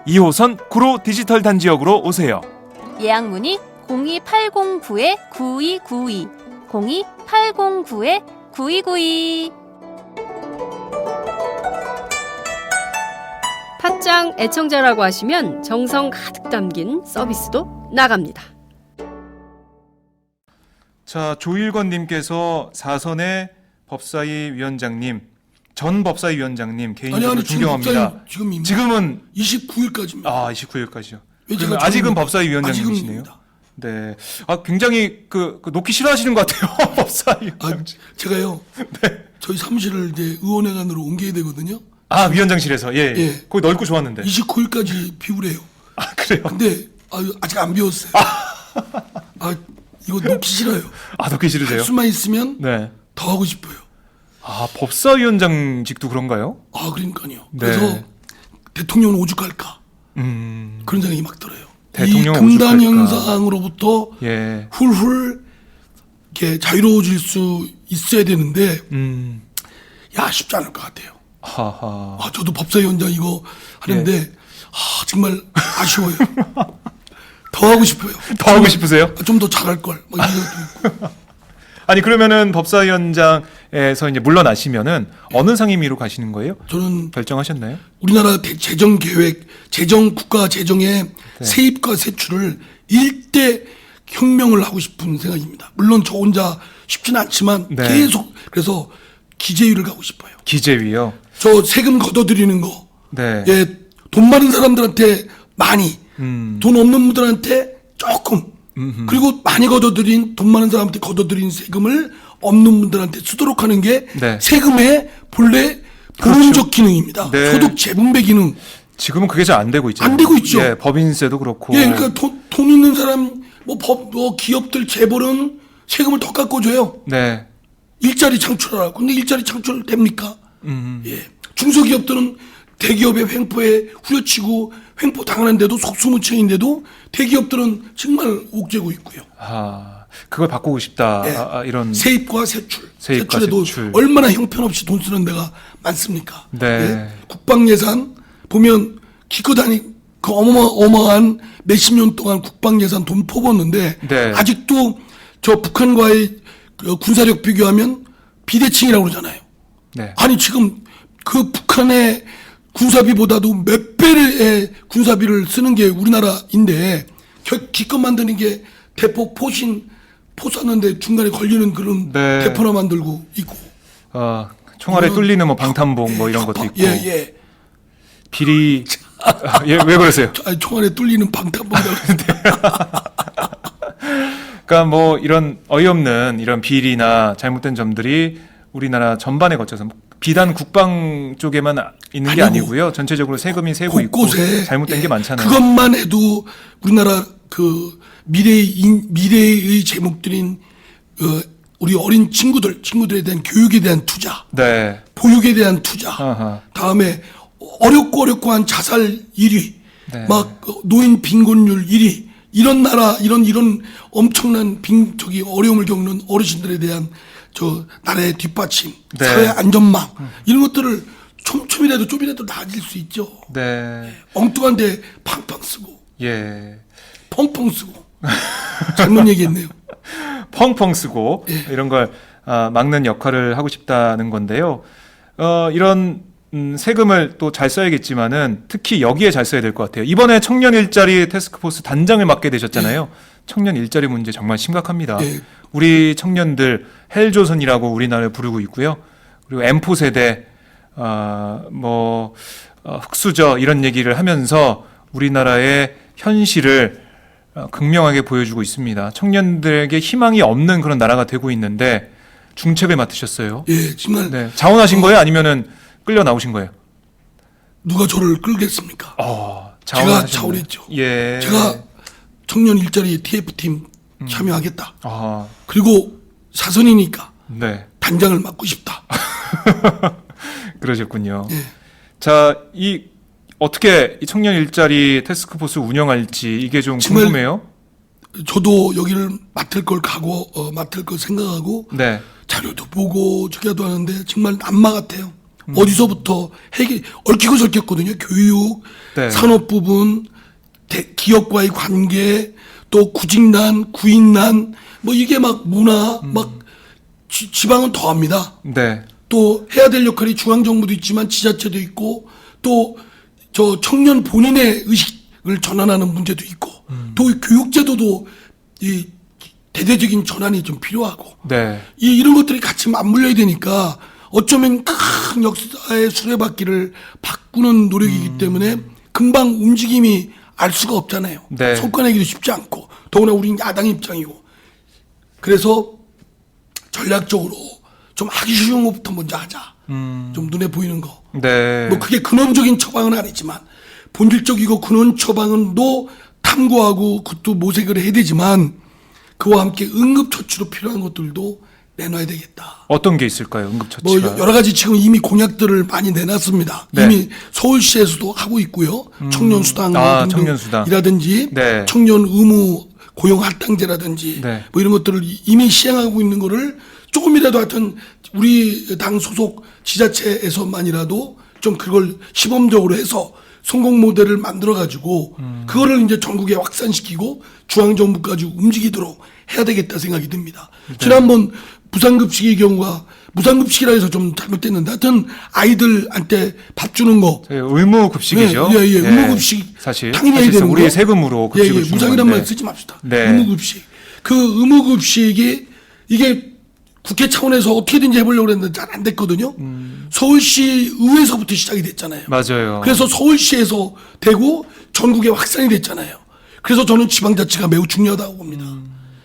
2호선 구로 디지털 단지역으로 오세요. 예약 문의 02-809-9292 02-809-9292 팟짱 애청자라고 하시면 정성 가득 담긴 서비스도 나갑니다. 자, 조일권님께서 사선의 법사위 위원장님, 전 법사위 위원장님 개인적으로 존경합니다. 지금은 29일까지입니다. 29일까지요. 왜 제가 아직은 법사위 위원장님이시네요. 아직은입니다. 네. 굉장히 그 놓기 싫어하시는 것 같아요. 법사위 위원장. 제가요. 저희 사무실을 이제 의원회관으로 옮겨야 되거든요. 위원장실에서 예. 예. 거기 넓고 좋았는데. 29일까지 비우래요. 그래요? 근데 아직 안 비웠어요. 이거 놓기 싫어요. 놓기 싫으세요? 할 수만 있으면 네. 더 하고 싶어요. 법사위원장직도 그런가요? 그러니까요. 네. 그래서 대통령은 오죽할까 그런 생각이 막 들어요. 대통령은 이 금단 오죽할까. 현상으로부터 예. 훌훌 이렇게 자유로워질 수 있어야 되는데 쉽지 않을 것 같아요. 하하. 저도 법사위원장 이거 하는데 정말 아쉬워요. 더 하고 싶어요. 더 하고 싶으세요? 좀 더 잘할 걸. 이런 것도 있고. 아니 그러면은 법사위원장에서 이제 물러나시면은 어느 상임위로 가시는 거예요? 저는 결정하셨나요? 우리나라 재정 계획, 국가 재정의 세입과 세출을 일대 혁명을 하고 싶은 생각입니다. 물론 저 혼자 쉽지는 않지만 네. 계속 그래서 기재위를 가고 싶어요. 기재위요. 저 세금 걷어들이는 거, 네. 돈 많은 사람들한테 많이, 돈 없는 분들한테 조금, 그리고 많이 걷어들인 돈 많은 사람한테 걷어들인 세금을 없는 분들한테 쓰도록 하는 게 네. 세금의 본래 본원적 기능입니다. 네. 소득 재분배 기능. 지금은 그게 잘 안 되고 있잖아요. 안 되고 있죠. 예, 법인세도 그렇고. 그러니까 돈 있는 사람, 기업들, 재벌은 세금을 더 깎아줘요. 네. 일자리 창출하라고. 근데 일자리 창출 됩니까? 중소기업들은 대기업의 횡포에 후려치고 횡포 당하는데도 속수무책인데도 대기업들은 정말 옥죄고 있고요. 그걸 바꾸고 싶다. 이런 세입과 세출. 세입과 세출에도 세출. 얼마나 형편없이 돈 쓰는 데가 많습니까? 네. 국방 예산 보면 기껏하니 그 어마어마한 몇십 년 동안 국방 예산 돈 퍼붓는데 네. 아직도 저 북한과의 그 군사력 비교하면 비대칭이라고 그러잖아요. 네. 아니 지금 그 북한의 군사비보다도 몇 배의 군사비를 쓰는 게 우리나라인데 기껏 만드는 게 대포 포 쐈는데 중간에 걸리는 그런 네. 대포나 만들고 있고. 총알에 이런 뚫리는 방탄복 이런 것도 있고. 예. 비리. 왜 그러세요? 총알에 뚫리는 방탄복이라고. 그러니까 이런 어이없는 이런 비리나 잘못된 점들이 우리나라 전반에 거쳐서 비단 국방 쪽에만 있는 게 아니고요. 전체적으로 세금이 새고 있고 곳곳에 잘못된 게 많잖아요. 그것만 해도 우리나라 그 미래의 제목들인 우리 어린 친구들에 대한 교육에 대한 투자, 네. 보육에 대한 투자, 아하. 다음에 어렵고 한 자살 1위, 네. 노인 빈곤율 1위, 이런 나라 이런 엄청난 어려움을 겪는 어르신들에 대한 나라의 뒷받침, 네. 사회 안전망 이런 것들을 좀이라도 나아질 수 있죠. 네. 엉뚱한데 팡팡 쓰고 예. 펑펑 쓰고 잘못 얘기했네요. 펑펑 쓰고 이런 걸 막는 역할을 하고 싶다는 건데요. 이런 세금을 또 잘 써야겠지만은 특히 여기에 잘 써야 될 것 같아요. 이번에 청년 일자리 태스크포스 단장을 맡게 되셨잖아요. 청년 일자리 문제 정말 심각합니다. 우리 청년들 헬조선이라고 우리나라에 부르고 있고요. 그리고 M4 세대 흑수저 이런 얘기를 하면서 우리나라의 현실을 극명하게 보여주고 있습니다. 청년들에게 희망이 없는 그런 나라가 되고 있는데 중책을 맡으셨어요. 예, 정말 네. 자원하신 거예요? 아니면은 끌려 나오신 거예요? 누가 저를 끌겠습니까? 제가 자원했죠. 예. 제가 청년 일자리 TF팀 참여하겠다. 아, 그리고 사선이니까 네. 단장을 맡고 싶다. 그러셨군요. 예. 자, 어떻게 이 청년 일자리 태스크포스 운영할지 이게 좀 정말 궁금해요. 저도 여기를 맡을 걸 생각하고 네. 자료도 보고 저기도 하는데 정말 안마 같아요. 어디서부터 얽히고 설켰거든요. 교육, 네. 산업 부분, 기업과의 관계, 또 구직난, 구인난, 뭐 이게 막 문화, 막 지방은 더합니다. 네. 또 해야 될 역할이 중앙정부도 있지만 지자체도 있고 또 저 청년 본인의 의식을 전환하는 문제도 있고 또 교육제도도 이 대대적인 전환이 좀 필요하고 네. 이런 것들이 같이 맞물려야 되니까 어쩌면 큰 역사의 수레바퀴를 바꾸는 노력이기 때문에 금방 움직임이 알 수가 없잖아요. 네. 손꺼내기도 쉽지 않고 더구나 우린 야당 입장이고 그래서 전략적으로 좀 하기 쉬운 것부터 먼저 하자. 좀 눈에 보이는 거. 네. 뭐 그게 근원적인 처방은 아니지만 본질적이고 근원 처방은도 탐구하고 그것도 모색을 해야 되지만 그와 함께 응급처치로 필요한 것들도 내놔야 되겠다. 어떤 게 있을까요? 뭐 응급처치가. 여러 가지 지금 이미 공약들을 많이 내놨습니다. 네. 이미 서울시에서도 하고 있고요. 청년수당 청년수당. 이라든지 네. 청년 의무 고용 할당제라든지 네. 뭐 이런 것들을 이미 시행하고 있는 거를 조금이라도 하여튼 우리 당 소속 지자체에서만이라도 좀 그걸 시범적으로 해서 성공 모델을 만들어 가지고 그거를 이제 전국에 확산시키고 중앙정부까지 움직이도록 해야 되겠다 생각이 듭니다. 네. 지난번 무상급식의 경우가 무상급식이라 해서 좀 잘못됐는데 하여튼 아이들한테 밥 주는 거 의무급식이죠. 예, 의무급식 사실 당연히 해야 사실상 되는 우리의 거. 세금으로 급식을 주는 무상이란 건데. 말 쓰지 맙시다. 네. 의무급식. 그 의무급식이 이게 국회 차원에서 어떻게든지 해보려고 했는데 잘 안 됐거든요. 서울시 의회에서부터 시작이 됐잖아요. 맞아요. 그래서 서울시에서 되고 전국에 확산이 됐잖아요. 그래서 저는 지방자치가 매우 중요하다고 봅니다.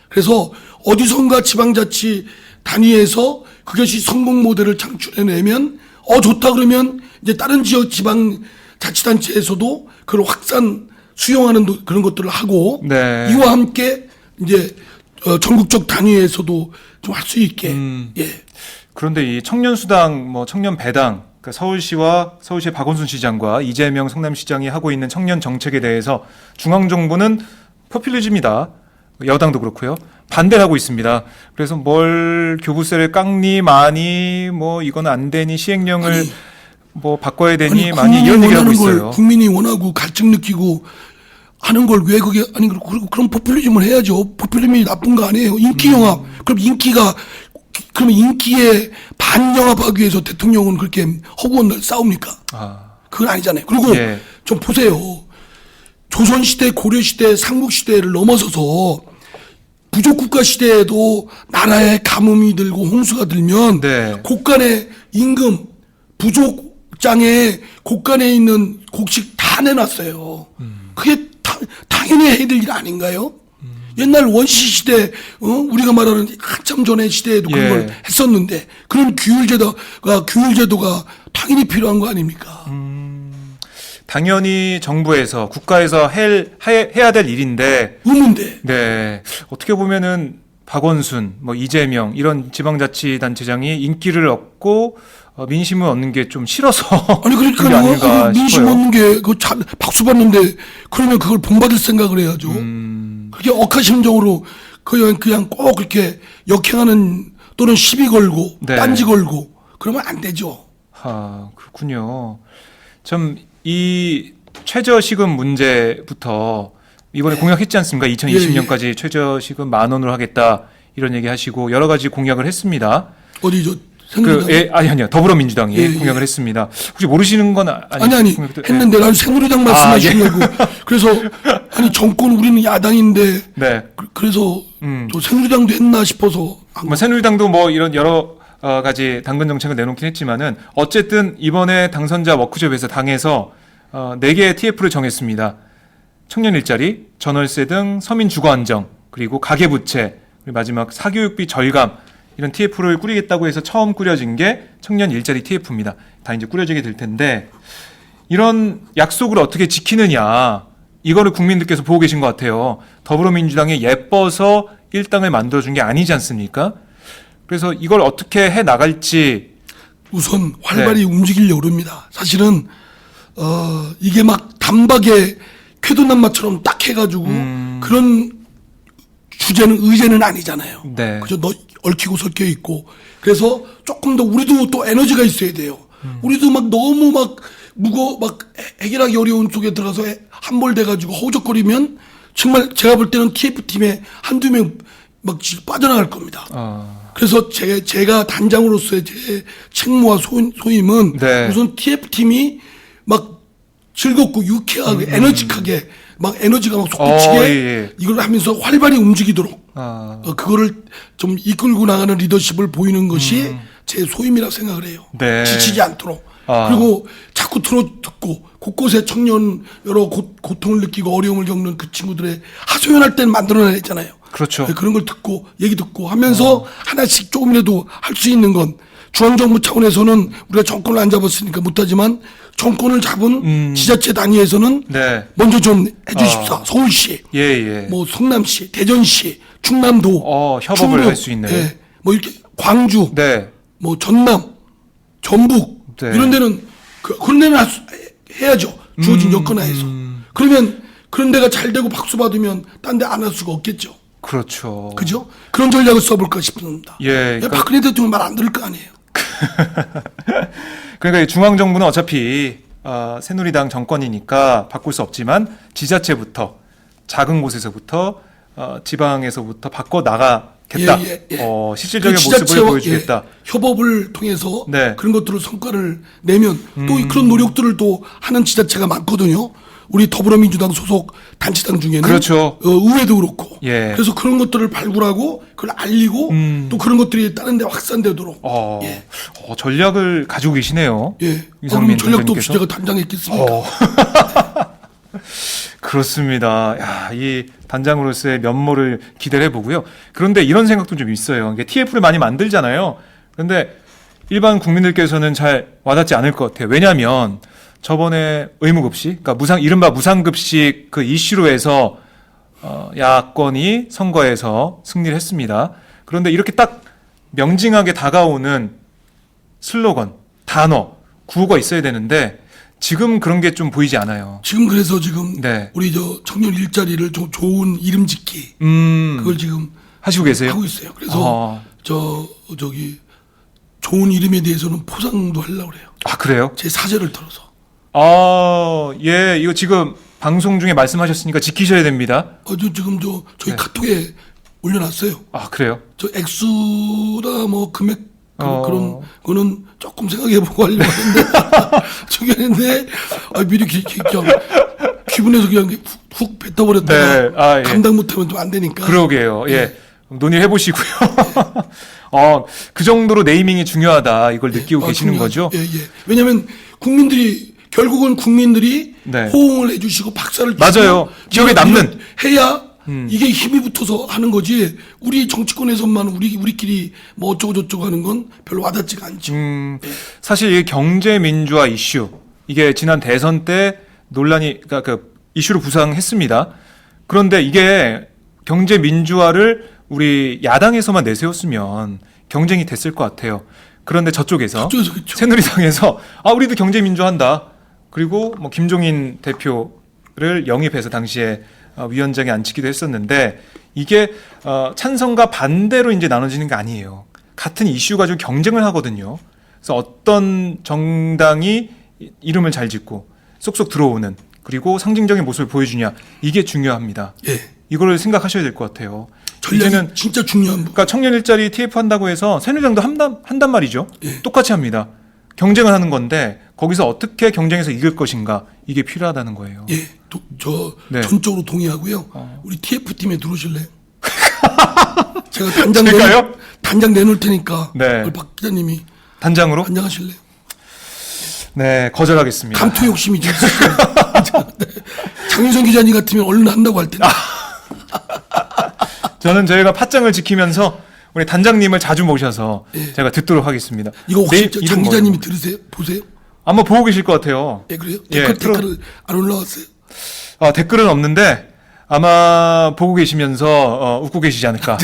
그래서 어디선가 지방자치 단위에서 그것이 성공 모델을 창출해내면 좋다 그러면 이제 다른 지역 지방자치단체에서도 그걸 확산 수용하는 그런 것들을 하고 네. 이와 함께 이제 전국적 단위에서도 좀 할 수 있게 예. 그런데 이 청년수당, 뭐 청년배당, 그러니까 서울시와 서울시의 박원순 시장과 이재명 성남시장이 하고 있는 청년 정책에 대해서 중앙정부는 포퓰리즘이다. 여당도 그렇고요. 반대를 하고 있습니다. 그래서 뭘 교부세를 깎니 많이 뭐 이건 안 되니 시행령을 아니, 뭐 바꿔야 되니 아니, 많이 이런 얘기를 하고 원하는 걸 있어요. 국민이 원하고 갈증 느끼고 하는 걸 왜 그게 아니 그럼 포퓰리즘을 해야죠. 포퓰리즘이 나쁜 거 아니에요. 인기 영합. 그럼 인기에 반영합하기 위해서 대통령은 그렇게 허구한 싸웁니까? 그건 아니잖아요. 그리고 예. 좀 보세요. 조선시대, 고려시대, 삼국시대를 넘어서서 부족국가 시대에도 나라에 가뭄이 들고 홍수가 들면 네. 곳간에 임금, 부족장에 곳간에 있는 곡식 다 내놨어요. 그게 당연히 해야 될 일 아닌가요? 옛날 원시 시대, 우리가 말하는 한참 전의 시대에도 그런 예. 걸 했었는데 그런 규율제도가 당연히 필요한 거 아닙니까? 당연히 정부에서 국가에서 해야 될 일인데 의문데. 네. 어떻게 보면은 박원순, 뭐 이재명 이런 지방자치단체장이 인기를 얻고 민심을 얻는 게 좀 싫어서 아니 그런 게 그러니까 아닐까 민심 싶어요. 얻는 게 박수 받는데 그러면 그걸 본받을 생각을 해야죠. 그렇게 억하심적으로 그냥 꼭 그렇게 역행하는 또는 시비 걸고 네. 딴지 걸고 그러면 안 되죠. 그렇군요. 참 이 최저시급 문제부터 이번에 공약했지 않습니까? 2020년까지 최저시급 10,000원으로 하겠다 이런 얘기 하시고 여러 가지 공약을 했습니다. 어디죠? 새누리당? 아니요. 더불어민주당이 예, 예. 공약을 했습니다. 혹시 모르시는 건 아니 했는데 난 새누리당 말씀하시려고 그래서 아니 정권 우리는 야당인데 네. 그래서 저 새누리당도 했나 싶어서 뭐 새누리당도 뭐 이런 여러 가지 당근 정책을 내놓긴 했지만은 어쨌든 이번에 당선자 워크숍에서 당에서 4개의 TF를 정했습니다. 청년 일자리, 전월세 등 서민 주거 안정, 그리고 가계부채, 그리고 마지막 사교육비 절감 이런 TF를 꾸리겠다고 해서 처음 꾸려진 게 청년 일자리 TF입니다. 다 이제 꾸려지게 될 텐데 이런 약속을 어떻게 지키느냐 이거를 국민들께서 보고 계신 것 같아요. 더불어민주당이 예뻐서 일당을 만들어준 게 아니지 않습니까? 그래서 이걸 어떻게 해 나갈지 우선 활발히 움직이려고 합니다. 사실은 이게 막 단박에 쾌도난마처럼 딱 해가지고 그런 의제는 아니잖아요. 네. 그저 얽히고 섞여 있고 그래서 조금 더 우리도 또 에너지가 있어야 돼요. 우리도 막 너무 막 해결하기 어려운 속에 들어가서 함몰돼가지고 허우적거리면 정말 제가 볼 때는 TF팀에 한두 명 막 빠져나갈 겁니다. 그래서 제가 단장으로서의 제 책무와 소임은 네. 우선 TF팀이 막 즐겁고 유쾌하게 에너직하게 막 에너지가 막 솟구치게 예. 이걸 하면서 활발히 움직이도록 그거를 좀 이끌고 나가는 리더십을 보이는 것이 제 소임이라고 생각을 해요. 네. 지치지 않도록. 그리고 자꾸 듣고 곳곳에 청년 여러 고통을 느끼고 어려움을 겪는 그 친구들의 하소연할 때는 만들어내잖아요. 그렇죠. 그런 걸 듣고 얘기 듣고 하면서 하나씩 조금이라도 할 수 있는 건 중앙정부 차원에서는 우리가 정권을 안 잡았으니까 못하지만 정권을 잡은 지자체 단위에서는 네. 먼저 좀 해주십사. 서울시, 예. 뭐 성남시, 대전시, 충남도, 협업을 충북, 할 수 있는. 예, 뭐 이렇게 광주, 네. 뭐 전남, 전북 네. 이런 데는 그런 데는 해야죠. 주어진 여건 하에서. 그러면 그런 데가 잘 되고 박수 받으면 딴 데 안 할 수가 없겠죠. 그렇죠. 그죠? 그런 전략을 써볼까 싶습니다. 예, 그러니까- 박근혜 대통령 말 안 들을 거 아니에요. 그러니까 이 중앙정부는 어차피 새누리당 정권이니까 바꿀 수 없지만 지자체부터 작은 곳에서부터 지방에서부터 바꿔 나가겠다. 예. 실질적인 그 모습을 지자체와, 보여주겠다. 협업을 통해서 네. 그런 것들을 성과를 내면 또 그런 노력들을 또 하는 지자체가 많거든요. 우리 더불어민주당 소속 단체당 중에는 그렇죠. 의회도 그렇고 예. 그래서 그런 것들을 발굴하고 그걸 알리고 또 그런 것들이 다른 데 확산되도록 예. 전략을 가지고 계시네요. 예. 이상민 그럼 전략도 없이 단장님께서? 제가 단장했겠습니까? 그렇습니다. 야, 이 단장으로서의 면모를 기대를 해보고요. 그런데 이런 생각도 좀 있어요. 이게 TF를 많이 만들잖아요. 그런데 일반 국민들께서는 잘 와닿지 않을 것 같아요. 왜냐하면 저번에 의무급식, 그러니까 이른바 무상급식 그 이슈로 해서 야권이 선거에서 승리를 했습니다. 그런데 이렇게 딱 명징하게 다가오는 슬로건, 단어, 구호가 있어야 되는데 지금 그런 게 좀 보이지 않아요. 지금 그래서 지금 네. 우리 저 청년 일자리를 좀 좋은 이름 짓기 그걸 지금 하시고 계세요? 하고 있어요. 그래서 저기 좋은 이름에 대해서는 포상도 하려고 그래요. 아, 그래요? 제 사제를 털어서. 예, 이거 지금 방송 중에 말씀하셨으니까 지키셔야 됩니다. 지금 저희 네. 카톡에 올려놨어요. 아, 그래요? 저 액수나 뭐 금액 어. 그런 거는 조금 생각해보고 하려고 하는데 저기 했는데 미리 그냥 기분에서 그냥 훅 뱉어버렸다가 네, 예. 감당 못하면 좀 안 되니까. 그러게요. 예. 논의를 해보시고요. 그 정도로 네이밍이 중요하다. 이걸 느끼고 계시는 중요하죠. 거죠? 예. 왜냐하면 결국은 국민들이 네. 호응을 해주시고 박사를 맞아요. 기억에 남는. 해야 이게 힘이 붙어서 하는 거지. 우리 정치권에서만 우리끼리 뭐 어쩌고 저쩌고 하는 건 별로 와닿지가 않죠. 사실 이 경제 민주화 이슈, 이게 지난 대선 때 논란이, 그러니까 그 이슈로 부상했습니다. 그런데 이게 경제 민주화를 우리 야당에서만 내세웠으면 경쟁이 됐을 것 같아요. 그런데 저쪽에서 그렇죠. 새누리당에서 우리도 경제 민주화한다. 그리고 뭐 김종인 대표를 영입해서 당시에 위원장에 앉히기도 했었는데 이게 찬성과 반대로 이제 나눠지는 게 아니에요. 같은 이슈 가지고 경쟁을 하거든요. 그래서 어떤 정당이 이름을 잘 짓고 쏙쏙 들어오는 그리고 상징적인 모습을 보여주냐 이게 중요합니다. 예. 이걸 생각하셔야 될 것 같아요. 전략이 이제는 진짜 중요한 부분. 그러니까 청년 일자리 TF 한다고 해서 새누리당도 한단 말이죠. 예. 똑같이 합니다. 경쟁을 하는 건데 거기서 어떻게 경쟁해서 이길 것인가 이게 필요하다는 거예요. 예, 네. 전적으로 동의하고요. 우리 TF팀에 들어오실래요? 제가 제가요? 단장 내놓을 테니까 네. 그걸 박 기자님이 단장으로? 단장하실래요? 네, 거절하겠습니다. 감투 욕심이 좀 있으시죠? 네. 장윤선 기자님 같으면 얼른 한다고 할 텐데. 저는 저희가 팟짱을 지키면서 우리 단장님을 자주 모셔서 제가 듣도록 하겠습니다. 이거 혹시 내일 장 이름 기자님이 뭐예요? 들으세요? 보세요? 아마 보고 계실 것 같아요. 예, 그래요? 예, 댓글을 안 올라왔어요? 댓글은 없는데 아마 보고 계시면서 웃고 계시지 않을까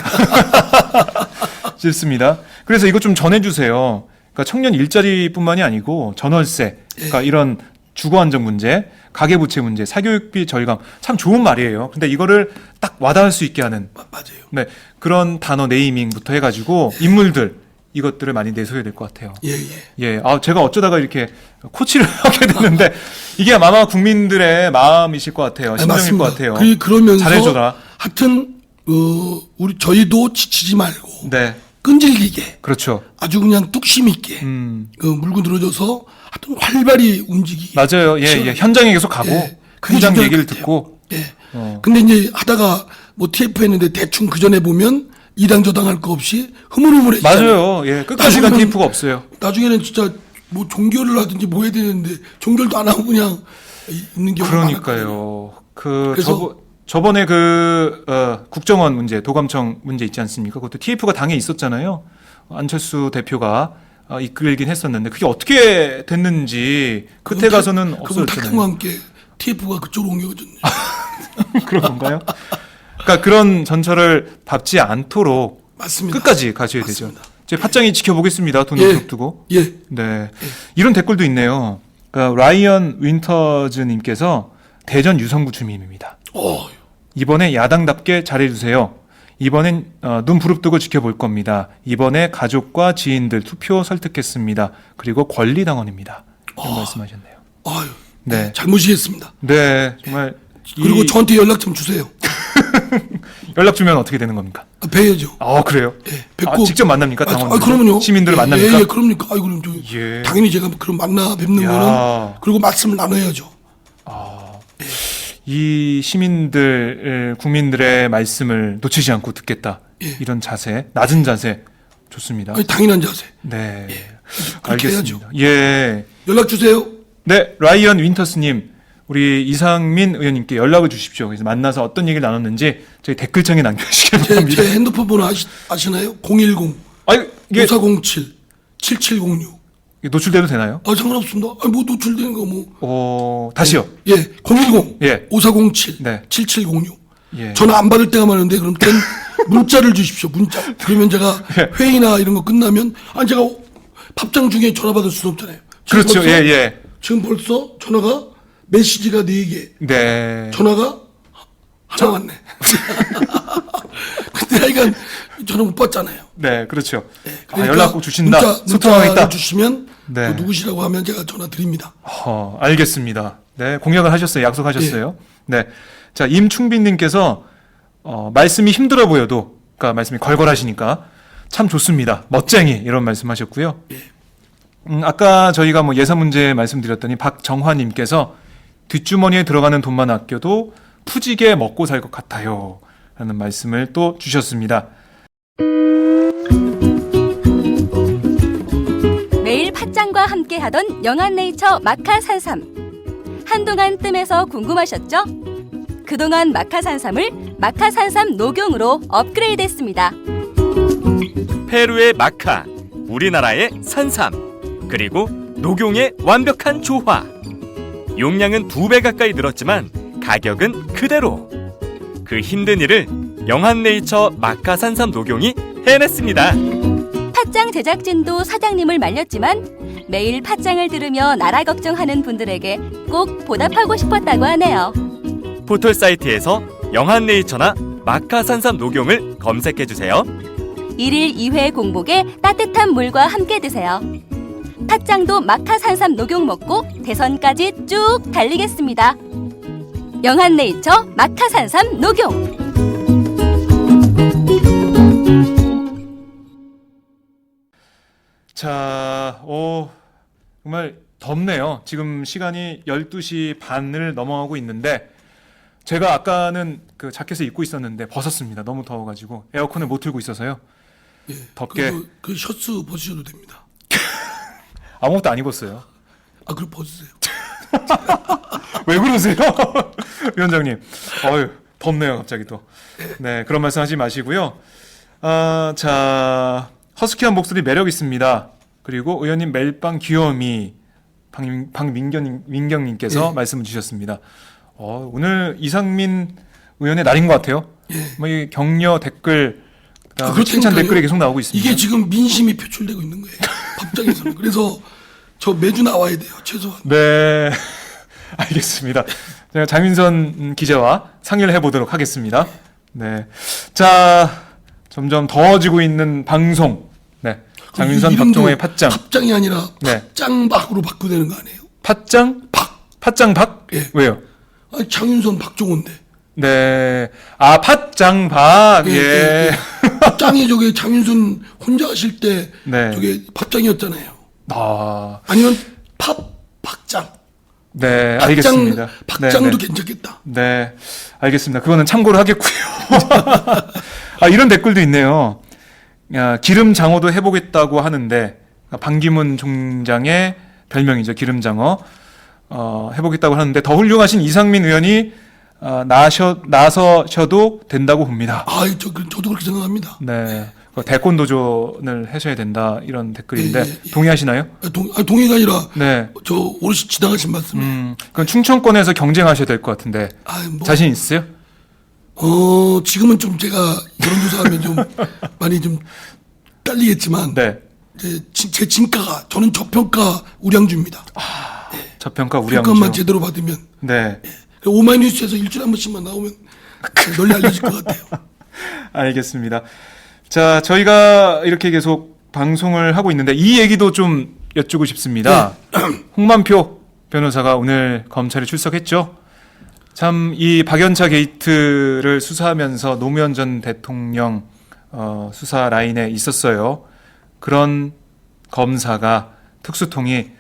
싶습니다. 그래서 이거 좀 전해주세요. 그러니까 청년 일자리뿐만이 아니고 전월세, 그러니까 이런 주거 안정 문제, 가계부채 문제, 사교육비 절감 참 좋은 말이에요. 근데 이거를 딱 와닿을 수 있게 하는 맞아요. 네, 그런 단어 네이밍부터 해가지고 인물들 이것들을 많이 내세워야 될 것 같아요. 예. 예, 제가 어쩌다가 이렇게 코치를 하게 됐는데 이게 아마 국민들의 마음이실 것 같아요. 심정일 것 같아요. 그러면서 잘해줘라. 하여튼 저희도 지치지 말고 네, 끈질기게 그렇죠. 아주 그냥 뚝심 있게 물고 늘어져서 하여튼 활발히 움직이게. 맞아요. 예. 현장에 계속 가고 예, 그게 현장 중요할 얘기를 것 같아요. 듣고. 예. 근데 이제 하다가 뭐 TF 했는데 대충 그 전에 보면 이당 저당 할 거 없이 흐물흐물해지잖아요. 맞아요. 예, 끝까지 간 나중에는- TF가 없어요. 나중에는 진짜 뭐 종결을 하든지 뭐 해야 되는데 종결도 안 하고 그냥 있는 경우가 많았거든요. 그러니까요. 그래서- 저번에 국정원 문제, 도감청 문제 있지 않습니까? 그것도 TF가 당에 있었잖아요. 안철수 대표가 이끌긴 했었는데 그게 어떻게 됐는지 끝에 가서는 그건 탁한과 없어졌잖아요. 함께 TF가 그쪽으로 옮겨졌네요. 그런 건가요? 그러니까 그런 전철을 밟지 않도록 맞습니다. 끝까지 가셔야 맞습니다. 되죠. 제 팟짱이 지켜보겠습니다. 돈을 예. 쭉 두고. 예. 네. 이런 댓글도 있네요. 그러니까 라이언 윈터즈님께서 대전 유성구 주민입니다. 이번에 야당답게 잘해주세요. 이번엔 눈 부릅뜨고 지켜볼 겁니다. 이번에 가족과 지인들 투표 설득했습니다. 그리고 권리당원입니다. 이런 말씀하셨네요. 아유, 네. 잘 모시겠습니다. 네, 정말 그리고 저한테 연락 좀 주세요. 연락 주면 어떻게 되는 겁니까? 뵈야죠. 그래요? 예, 뵙고 직접 만납니까? 당원들? 그러면요. 시민들을 예, 만납니까? 예, 그럽니까? 그럼 예. 당연히 제가 그럼 만나 뵙는 야. 거는 그리고 말씀을 나눠야죠. 이 시민들, 국민들의 말씀을 놓치지 않고 듣겠다. 예. 이런 자세, 낮은 자세 좋습니다. 아니, 당연한 자세. 네, 그렇게 알겠습니다. 예, 연락 주세요. 네, 라이언 윈터스님, 우리 이상민 의원님께 연락을 주십시오. 그래서 만나서 어떤 얘기를 나눴는지 저희 댓글창에 남겨주시기 바랍니다. 제 핸드폰 번호 아시나요? 010 아니, 이게 5407 7706. 노출돼도 되나요? 상관없습니다. 뭐 노출되는 거 뭐. 다시요. 예, 010 예. 5407 네. 7706. 예. 전화 안 받을 때가 많은데 그럼 땐 문자를 주십시오. 문자. 그러면 제가 예. 회의나 이런 거 끝나면 제가 밥장 중에 전화 받을 수는 없잖아요. 지금 그렇죠. 벌써- 예. 지금 벌써 전화가 메시지가 4개. 네. 전화가 하나 왔네. 근데 하여간 전화 못 받잖아요. 네, 그렇죠. 그러니까 연락 꼭 주신다. 소통하겠다. 문자를 주시면 네. 누구시라고 하면 제가 전화 드립니다. 알겠습니다. 네, 공약을 하셨어요. 약속하셨어요. 네. 자, 임충빈님께서, 말씀이 힘들어 보여도, 그러니까 말씀이 걸걸하시니까 참 좋습니다. 멋쟁이, 이런 말씀 하셨고요. 아까 저희가 뭐 예산 문제 말씀드렸더니 박정화님께서 뒷주머니에 들어가는 돈만 아껴도 푸지게 먹고 살 것 같아요. 라는 말씀을 또 주셨습니다. 매일 팥짱과 함께하던 영한네이처 마카산삼. 한동안 뜸해서 궁금하셨죠? 그동안 마카산삼을 마카산삼 녹용으로 업그레이드했습니다. 페루의 마카, 우리나라의 산삼, 그리고 녹용의 완벽한 조화. 용량은 2배 가까이 늘었지만 가격은 그대로. 그 힘든 일을 영한네이처 마카산삼 녹용이 해냈습니다. 팥짱 제작진도 사장님을 말렸지만 매일 팥짱을 들으며 나라 걱정하는 분들에게 꼭 보답하고 싶었다고 하네요. 포털 사이트에서 영한네이처나 마카산삼 녹용을 검색해주세요. 1일 2회 공복에 따뜻한 물과 함께 드세요. 팥짱도 마카산삼 녹용 먹고 대선까지 쭉 달리겠습니다. 영한네이처 마카산삼 녹용. 자, 정말 덥네요. 지금 시간이 12시 반을 넘어가고 있는데 제가 아까는 그 자켓을 입고 있었는데 벗었습니다. 너무 더워가지고 에어컨을 못 틀고 있어서요. 덥게 그 셔츠 벗으셔도 됩니다. 아무것도 안 입었어요. 그럼 벗으세요. 왜 그러세요? 위원장님. 덥네요, 갑자기 또. 네, 그런 말씀 하지 마시고요. 자, 허스키한 목소리 매력 있습니다. 그리고 의원님 매일빵 귀여움이 박민경님께서 말씀을 주셨습니다. 오늘 이상민 의원의 날인 것 같아요. 뭐 이 격려 댓글, 그다음에 칭찬 그렇다니까요. 댓글이 계속 나오고 있습니다. 이게 지금 민심이 표출되고 있는 거예요. 밥장에서는. 그래서 저 매주 나와야 돼요. 최소한. 네, 알겠습니다. 제가 장윤선 기자와 상의를 해보도록 하겠습니다. 네, 자, 점점 더워지고 있는 방송. 네, 장윤선 이름도 박종호의 팟짱. 팟짱이 아니라 네. 팟짱박으로 바꾸되는 거 아니에요? 팟짱? 팥장박? 예. 왜요? 아니, 장윤선 박종호인데. 네. 아, 팥장박. 예. 팥장이 저게 장윤선 혼자 하실 때 네. 저게 팥장이었잖아요. 아, 아니면 박장. 네, 알겠습니다. 박장도 네, 괜찮겠다. 네, 알겠습니다. 그거는 참고로 하겠고요. 아, 이런 댓글도 있네요. 야, 기름장어도 해보겠다고 하는데 반기문 총장의 별명이죠. 기름장어. 해보겠다고 하는데 더 훌륭하신 이상민 의원이 나서셔도 된다고 봅니다. 아, 저도 그렇게 생각합니다. 네, 대권 도전을 하셔야 된다 이런 댓글인데 예. 동의하시나요? 동의가 아니라 네. 저 오롯이 지나가신 말씀이에요. 그럼 충청권에서 경쟁하셔야 될 것 같은데 자신 있으세요? 지금은 좀 제가 여론조사하면 좀 많이 좀 딸리겠지만 네. 제 진가가 저는 저평가 우량주입니다. 저평가 우량주. 평가만 제대로 받으면 네. 오마이뉴스에서 일주일에 한 번씩만 나오면 널리 알려질 것 같아요. 알겠습니다. 자, 저희가 이렇게 계속 방송을 하고 있는데 이 얘기도 좀 여쭈고 싶습니다. 홍만표 변호사가 오늘 검찰에 출석했죠. 참 이 박연차 게이트를 수사하면서 노무현 전 대통령 수사 라인에 있었어요. 그런 검사가 특수통이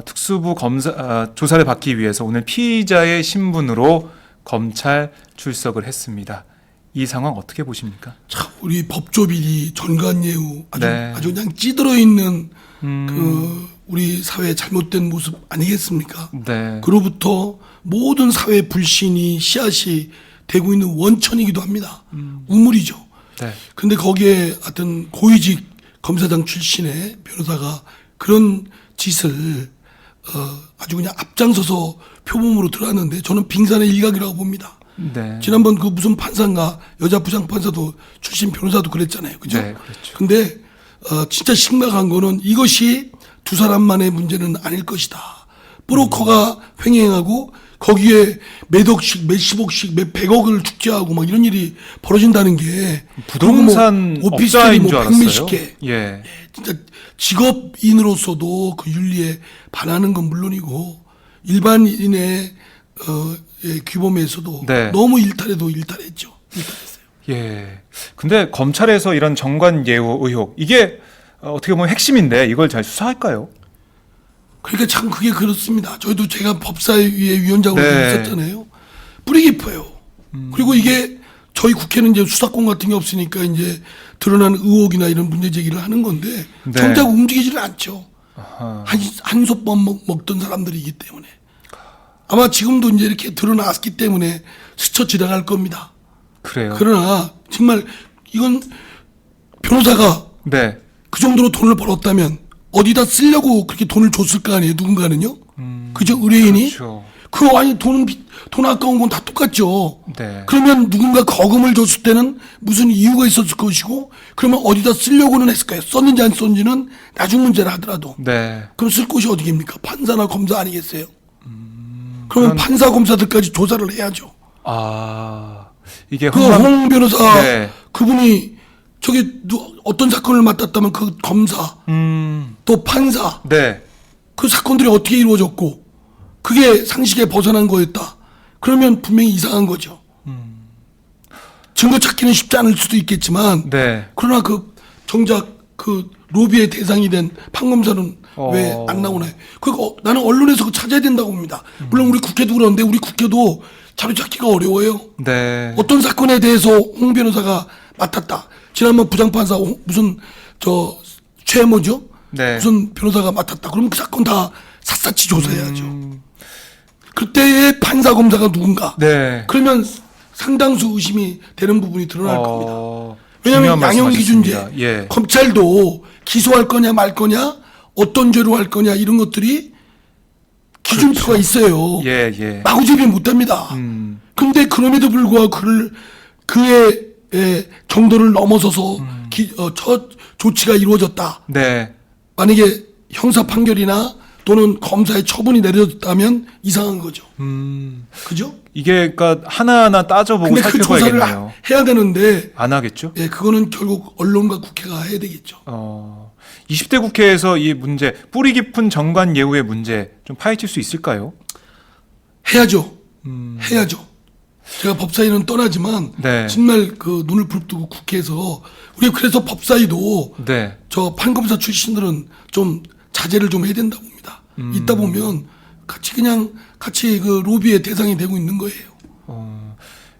특수부 검사 조사를 받기 위해서 오늘 피의자의 신분으로 검찰 출석을 했습니다. 이 상황 어떻게 보십니까? 참 우리 법조비리 전관예우 네. 아주 그냥 찌들어 있는 그 우리 사회의 잘못된 모습 아니겠습니까? 네. 그로부터 모든 사회 불신이 씨앗이 되고 있는 원천이기도 합니다. 우물이죠. 네. 근데 거기에 하여튼 고위직 검사장 출신의 변호사가 그런 짓을 아주 그냥 앞장서서 표범으로 들어왔는데 저는 빙산의 일각이라고 봅니다. 네. 지난번 그 무슨 판사인가 여자 부장판사도 출신 변호사도 그랬잖아요. 그죠? 네, 그렇죠. 근데 진짜 심각한 거는 이것이 두 사람만의 문제는 아닐 것이다. 브로커가 횡행하고 거기에 몇 억씩, 몇십억씩, 몇 백억을 축제하고 막 이런 일이 벌어진다는 게 부동산 그리고 오피스텔이 업자인 줄 알았어요. 백몇십 개. 예. 진짜 직업인으로서도 그 윤리에 반하는 건 물론이고 일반인의 규범에서도 네. 너무 일탈해도 일탈했죠. 일탈했어요. 예. 근데 검찰에서 이런 정관 예우 의혹 이게 어떻게 보면 핵심인데 이걸 잘 수사할까요? 그러니까 참 그게 그렇습니다. 저희도 제가 법사위의 위원장으로 네. 있었잖아요. 뿌리 깊어요. 그리고 이게 저희 국회는 이제 수사권 같은 게 없으니까 이제 드러난 의혹이나 이런 문제 제기를 하는 건데 네. 정작 움직이지를 않죠. 아하. 한솥밥 먹던 사람들이기 때문에 아마 지금도 이제 이렇게 드러났기 때문에 스쳐 지나갈 겁니다. 그래요. 그러나 정말 이건 변호사가 네. 그 정도로 돈을 벌었다면 어디다 쓰려고 그렇게 돈을 줬을 거 아니에요, 누군가는요? 그죠? 의뢰인이? 그렇죠. 그거 아니, 돈 아까운 건 다 똑같죠. 네. 그러면 누군가 거금을 줬을 때는 무슨 이유가 있었을 것이고, 그러면 어디다 쓰려고는 했을 거예요. 썼는지 안 썼는지는 나중 문제라 하더라도. 네. 그럼 쓸 곳이 어디입니까? 판사나 검사 아니겠어요? 그러면 판사, 검사들까지 조사를 해야죠. 아, 이게 그 홍만- 홍 변호사, 네. 그분이 저기 어떤 사건을 맡았다면 그 검사, 또 판사, 네. 그 사건들이 어떻게 이루어졌고 그게 상식에 벗어난 거였다. 그러면 분명히 이상한 거죠. 증거 찾기는 쉽지 않을 수도 있겠지만 네. 그러나 그 정작 그 로비의 대상이 된 판검사는 왜 안 나오나요? 나는 언론에서 그거 찾아야 된다고 봅니다. 물론 우리 국회도 그런데 우리 국회도 자료 찾기가 어려워요. 네. 어떤 사건에 대해서 홍 변호사가 맡았다. 지난번 부장판사 무슨 최모죠? 네. 무슨 변호사가 맡았다. 그러면 그 사건 다 샅샅이 조사해야죠. 그때의 판사 검사가 누군가. 네. 그러면 상당수 의심이 되는 부분이 드러날 겁니다. 중요한 왜냐하면 양형기준제, 말씀하셨습니다. 예. 검찰도 기소할 거냐 말 거냐, 어떤 죄로 할 거냐 이런 것들이 기준표가 있어요. 예, 예. 마구잡이 못합니다. 근데 그럼에도 불구하고 그의 정도를 넘어서서 첫 조치가 이루어졌다. 네. 만약에 형사 판결이나 또는 검사의 처분이 내려졌다면 이상한 거죠. 그죠? 이게 그러니까 하나하나 따져보고 근데 그 조사를 살펴봐야겠네요. 해야 되는데 안 하겠죠? 그거는 결국 언론과 국회가 해야 되겠죠. 20대 국회에서 이 문제, 뿌리 깊은 정관 예우의 문제 좀 파헤칠 수 있을까요? 해야죠. 해야죠. 제가 법사위는 떠나지만 네. 정말 그 눈을 부릅뜨고 국회에서 우리 그래서 법사위도 네. 저 판검사 출신들은 좀 자제를 좀 해야 된다고 봅니다. 있다 보면 같이 그 로비의 대상이 되고 있는 거예요.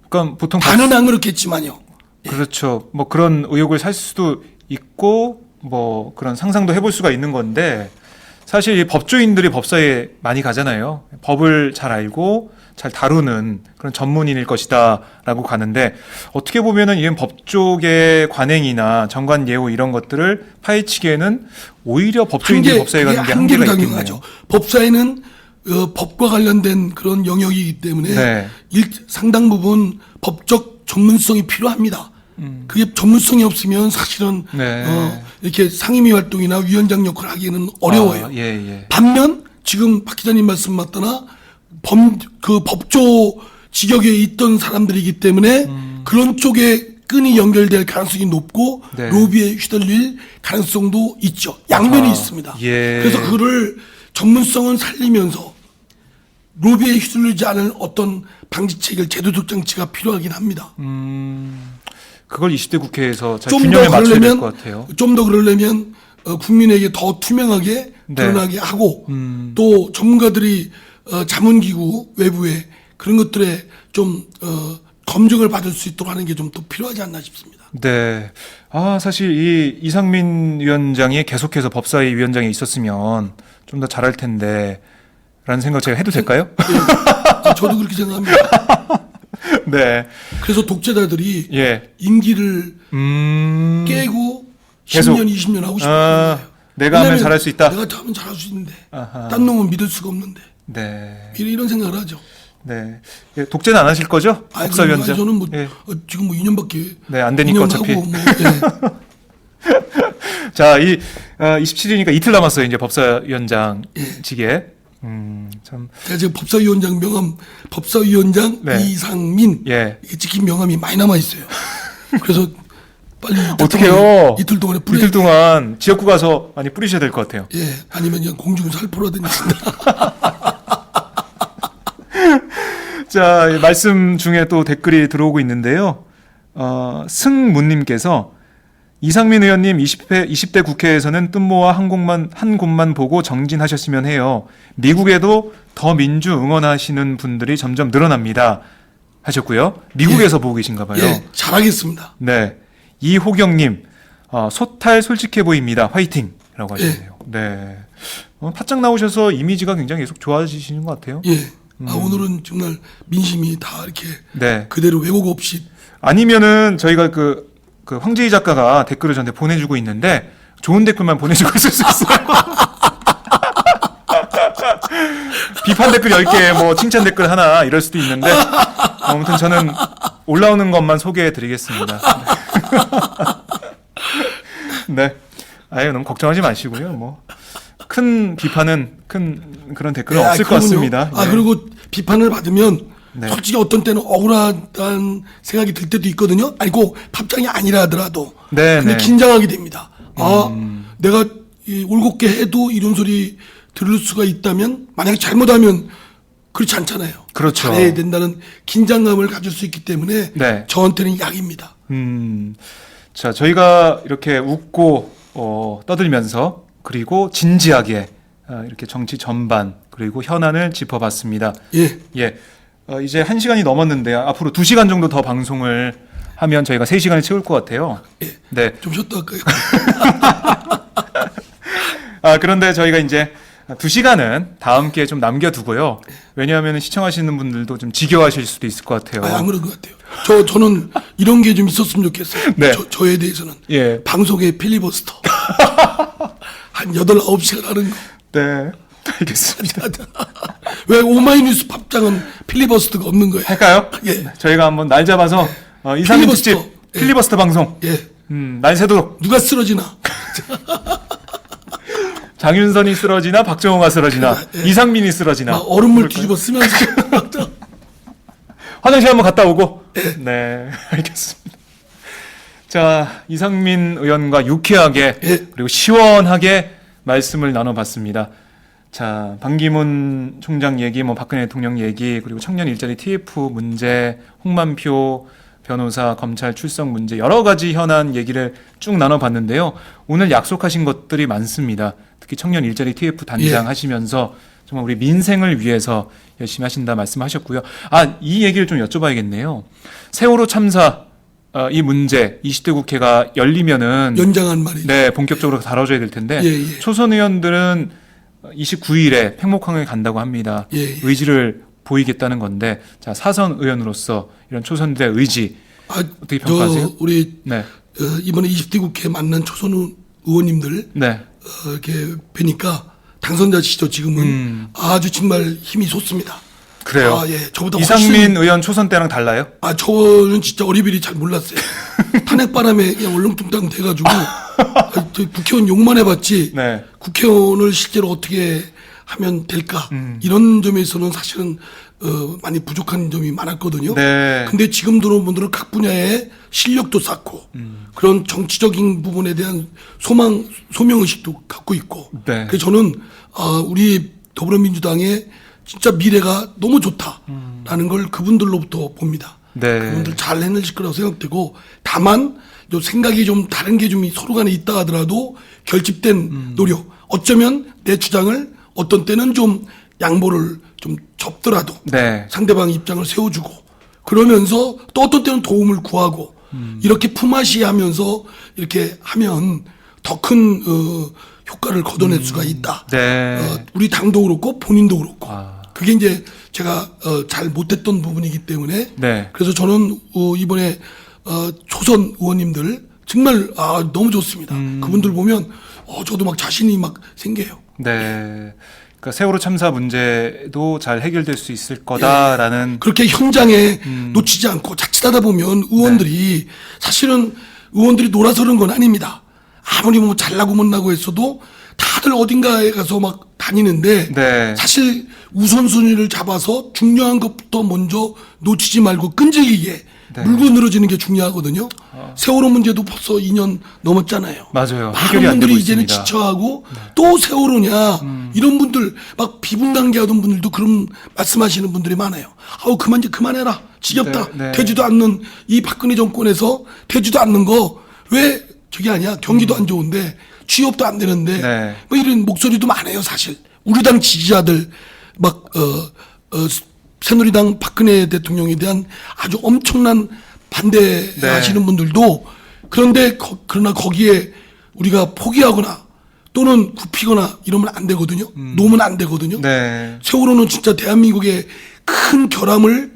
그러니까 보통 다는 안 그렇겠지만요. 그렇죠. 뭐 그런 의혹을 살 수도 있고 뭐 그런 상상도 해볼 수가 있는 건데 사실 이 법조인들이 법사에 많이 가잖아요. 법을 잘 알고 잘 다루는 그런 전문인일 것이다라고 가는데 어떻게 보면은 이런 법조계 관행이나 정관 예우 이런 것들을 파헤치기에는 오히려 법조인들이 법사에 가는 게 한계가 있겠네요. 당연하죠. 법사에는 법과 관련된 그런 영역이기 때문에 네. 상당 부분 법적 전문성이 필요합니다. 그게 전문성이 없으면 사실은 네. 이렇게 상임위 활동이나 위원장 역할을 하기에는 어려워요. 아, 예. 반면 지금 박 기자님 말씀 맞다나 그 법조 직역에 있던 사람들이기 때문에 그런 쪽에 끈이 연결될 가능성이 높고 네. 로비에 휘둘릴 가능성도 있죠. 양면이 아, 있습니다. 예. 그래서 그거를 전문성은 살리면서 로비에 휘둘리지 않을 어떤 방지책을 제도적 장치가 필요하긴 합니다. 그걸 20대 국회에서 잘 좀 균형에 더 맞춰야 될 그러려면 것 같아요. 좀 더 그러려면 국민에게 더 투명하게 네. 드러나게 하고 또 전문가들이 자문기구 외부에 그런 것들에 좀 검증을 받을 수 있도록 하는 게 좀 더 필요하지 않나 싶습니다. 네. 아, 사실 이 이상민 위원장이 계속해서 법사위 위원장에 있었으면 좀 더 잘할 텐데 라는 생각 제가 해도 될까요? 저도 그렇게 생각합니다. 네. 그래서 독재자들이 예. 임기를 음. 깨고 계속. 10년, 20년 하고 싶은 아, 거예요. 내가 하면 왜냐면 잘할 수 있다. 내가 하면 잘할 수 있는데 아하. 딴 놈은 믿을 수가 없는데 네. 이런 생각을 하죠. 네. 예, 독재는 안 하실 거죠? 아니, 법사위원장. 저는 뭐 예. 지금 뭐 2년밖에 네, 안 되니까 어차피. 하고 뭐, 예. 자, 27일이니까 이틀 남았어요. 이제 법사위원장직에. 참. 제가 지금 법사위원장 명함, 법사위원장 네. 이상민 예. 이게 찍힌 명함이 많이 남아 있어요. 그래서 빨리 어떡해요? 이틀 동안에 뿌려. 이틀 동안 지역구 가서 많이 뿌리셔야 될 것 같아요. 예, 아니면 그냥 공중살포라든지. 자, 이 말씀 중에 또 댓글이 들어오고 있는데요. 승문님께서 이상민 의원님 20대 국회에서는 뜬모아 한 곳만 보고 정진하셨으면 해요. 미국에도 더 민주 응원하시는 분들이 점점 늘어납니다. 하셨고요. 미국에서 보고 계신가 봐요. 예, 잘하겠습니다. 네. 이호경님, 소탈 솔직해 보입니다. 화이팅! 라고 하시네요. 네. 팟짱 나오셔서 이미지가 굉장히 계속 좋아지시는 것 같아요. 예. 오늘은 정말 민심이 다 이렇게 네. 그대로 왜곡 없이 아니면은 저희가 그 황재희 작가가 댓글을 저한테 보내주고 있는데 좋은 댓글만 보내주고 있을 수 있어요. 비판 댓글 10개, 뭐 칭찬 댓글 하나 이럴 수도 있는데 아무튼 저는 올라오는 것만 소개해 드리겠습니다. 네. 아유, 너무 걱정하지 마시고요. 뭐 큰 비판은 큰 그런 댓글은 없을 것 같습니다. 네. 그리고 비판을 받으면 네. 솔직히 어떤 때는 억울하다는 생각이 들 때도 있거든요. 아니 꼭 팝장이 아니라 하더라도. 네, 근데 네. 긴장하게 됩니다. 내가 올곧게 해도 이런 소리 들을 수가 있다면 만약에 잘못하면 그렇지 않잖아요. 그렇죠. 잘해야 된다는 긴장감을 가질 수 있기 때문에 네. 저한테는 약입니다. 자, 저희가 이렇게 웃고 떠들면서 그리고 진지하게 이렇게 정치 전반 그리고 현안을 짚어봤습니다. 예. 예. 이제 1시간이 넘었는데 앞으로 2시간 정도 더 방송을 하면 저희가 3시간을 채울 것 같아요. 예. 네. 좀 쉬었다 할까요? 그런데 저희가 이제 2시간은 다음 기회에 좀 남겨두고요. 왜냐하면 시청하시는 분들도 좀 지겨워하실 수도 있을 것 같아요. 안 그런 것 같아요. 저는 이런 게 좀 있었으면 좋겠어요. 네. 저에 대해서는. 예. 방송의 필리버스터. 한 8, 9시간 하는 거. 네. 알겠습니다. 왜 오마이뉴스 팝장은 필리버스터가 없는 거예요? 할까요? 예. 저희가 한번 날 잡아서 이상민 특집 필리버스터. 예. 필리버스터 방송 예. 날 새도록 누가 쓰러지나? 장윤선이 쓰러지나 박정호가 쓰러지나 예. 이상민이 쓰러지나 얼음물 뒤집어 쓰면서. 화장실 한번 갔다 오고 네 알겠습니다. 자, 이상민 의원과 유쾌하게 예. 그리고 시원하게 말씀을 나눠봤습니다. 자, 반기문 총장 얘기, 뭐 박근혜 대통령 얘기, 그리고 청년 일자리 TF 문제, 홍만표 변호사 검찰 출석 문제, 여러 가지 현안 얘기를 쭉 나눠봤는데요. 오늘 약속하신 것들이 많습니다. 특히 청년 일자리 TF 단장 예. 하시면서 정말 우리 민생을 위해서 열심히 하신다 말씀하셨고요. 아, 이 얘기를 좀 여쭤봐야겠네요. 세월호 참사 이 문제 20대 국회가 열리면은 연장한 말이죠. 네, 본격적으로 다뤄져야 될 텐데 예, 예. 초선 의원들은 29일에 팽목항에 간다고 합니다. 예, 예. 의지를 보이겠다는 건데, 자, 사선 의원으로서 이런 초선들의 의지 어떻게 평가하세요? 우리 네, 이번에 20대 국회 만난 초선 의원님들 네, 이렇게 뵈니까 당선자시죠. 지금은 아주 정말 힘이 솟습니다. 그래요. 아, 예. 저보다 이상민 의원 초선 때랑 달라요? 아, 저는 진짜 어리비리 잘 몰랐어요. 탄핵바람에 그냥 얼렁뚱땅 돼가지고 저 국회의원 욕만 해봤지 네, 국회의원을 실제로 어떻게 하면 될까 이런 점에서는 사실은 많이 부족한 점이 많았거든요. 네, 근데 지금 들어온 분들은 각 분야에 실력도 쌓고 그런 정치적인 부분에 대한 소명의식도 갖고 있고 네. 그래서 저는 우리 더불어민주당의 진짜 미래가 너무 좋다라는 걸 그분들로부터 봅니다. 네. 그분들 잘 해내실 거라고 생각되고 다만 요 생각이 좀 다른 게 좀 서로 간에 있다 하더라도 결집된 노력 어쩌면 내 주장을 어떤 때는 좀 양보를 좀 접더라도 네, 상대방 입장을 세워주고 그러면서 또 어떤 때는 도움을 구하고 이렇게 품앗이 하면서 이렇게 하면 더 큰 효과를 거둬낼 수가 있다. 네. 우리 당도 그렇고 본인도 그렇고 아. 그게 이제 제가 잘 못했던 부분이기 때문에 네. 그래서 저는 이번에 초선 의원님들 정말 너무 좋습니다. 그분들 보면 저도 막 자신이 막 생겨요. 네. 그러니까 세월호 참사 문제도 잘 해결될 수 있을 거다라는 그렇게 현장에 놓치지 않고 자칫하다 보면 의원들이 사실은 의원들이 놀아서 그런 건 아닙니다. 아무리 뭐 잘나고 못나고 했어도 다들 어딘가에 가서 막 다니는데 네. 사실 우선순위를 잡아서 중요한 것부터 먼저 놓치지 말고 끈질기게 네. 물고 늘어지는 게 중요하거든요. 세월호 문제도 벌써 2년 넘었잖아요. 맞아요. 많은 해결이 안 되고 분들이 이제는 있습니다. 지쳐하고 또 세월호냐 이런 분들 막 비분단계하던 분들도 그런 말씀하시는 분들이 많아요. 아우 그만 이제 그만해라 지겹다. 네, 네. 되지도 않는 이 박근혜 정권에서 되지도 않는 거 왜 저게 아니야 경기도 안 좋은데 취업도 안 되는데 네. 뭐 이런 목소리도 많아요 사실. 우리 당 지지자들 막 새누리당 박근혜 대통령에 대한 아주 엄청난 반대하시는 분들도 그런데 그러나 거기에 우리가 포기하거나 또는 굽히거나 이러면 안 되거든요. 놓으면 안 되거든요. 네. 세월호는 진짜 대한민국의 큰 결함을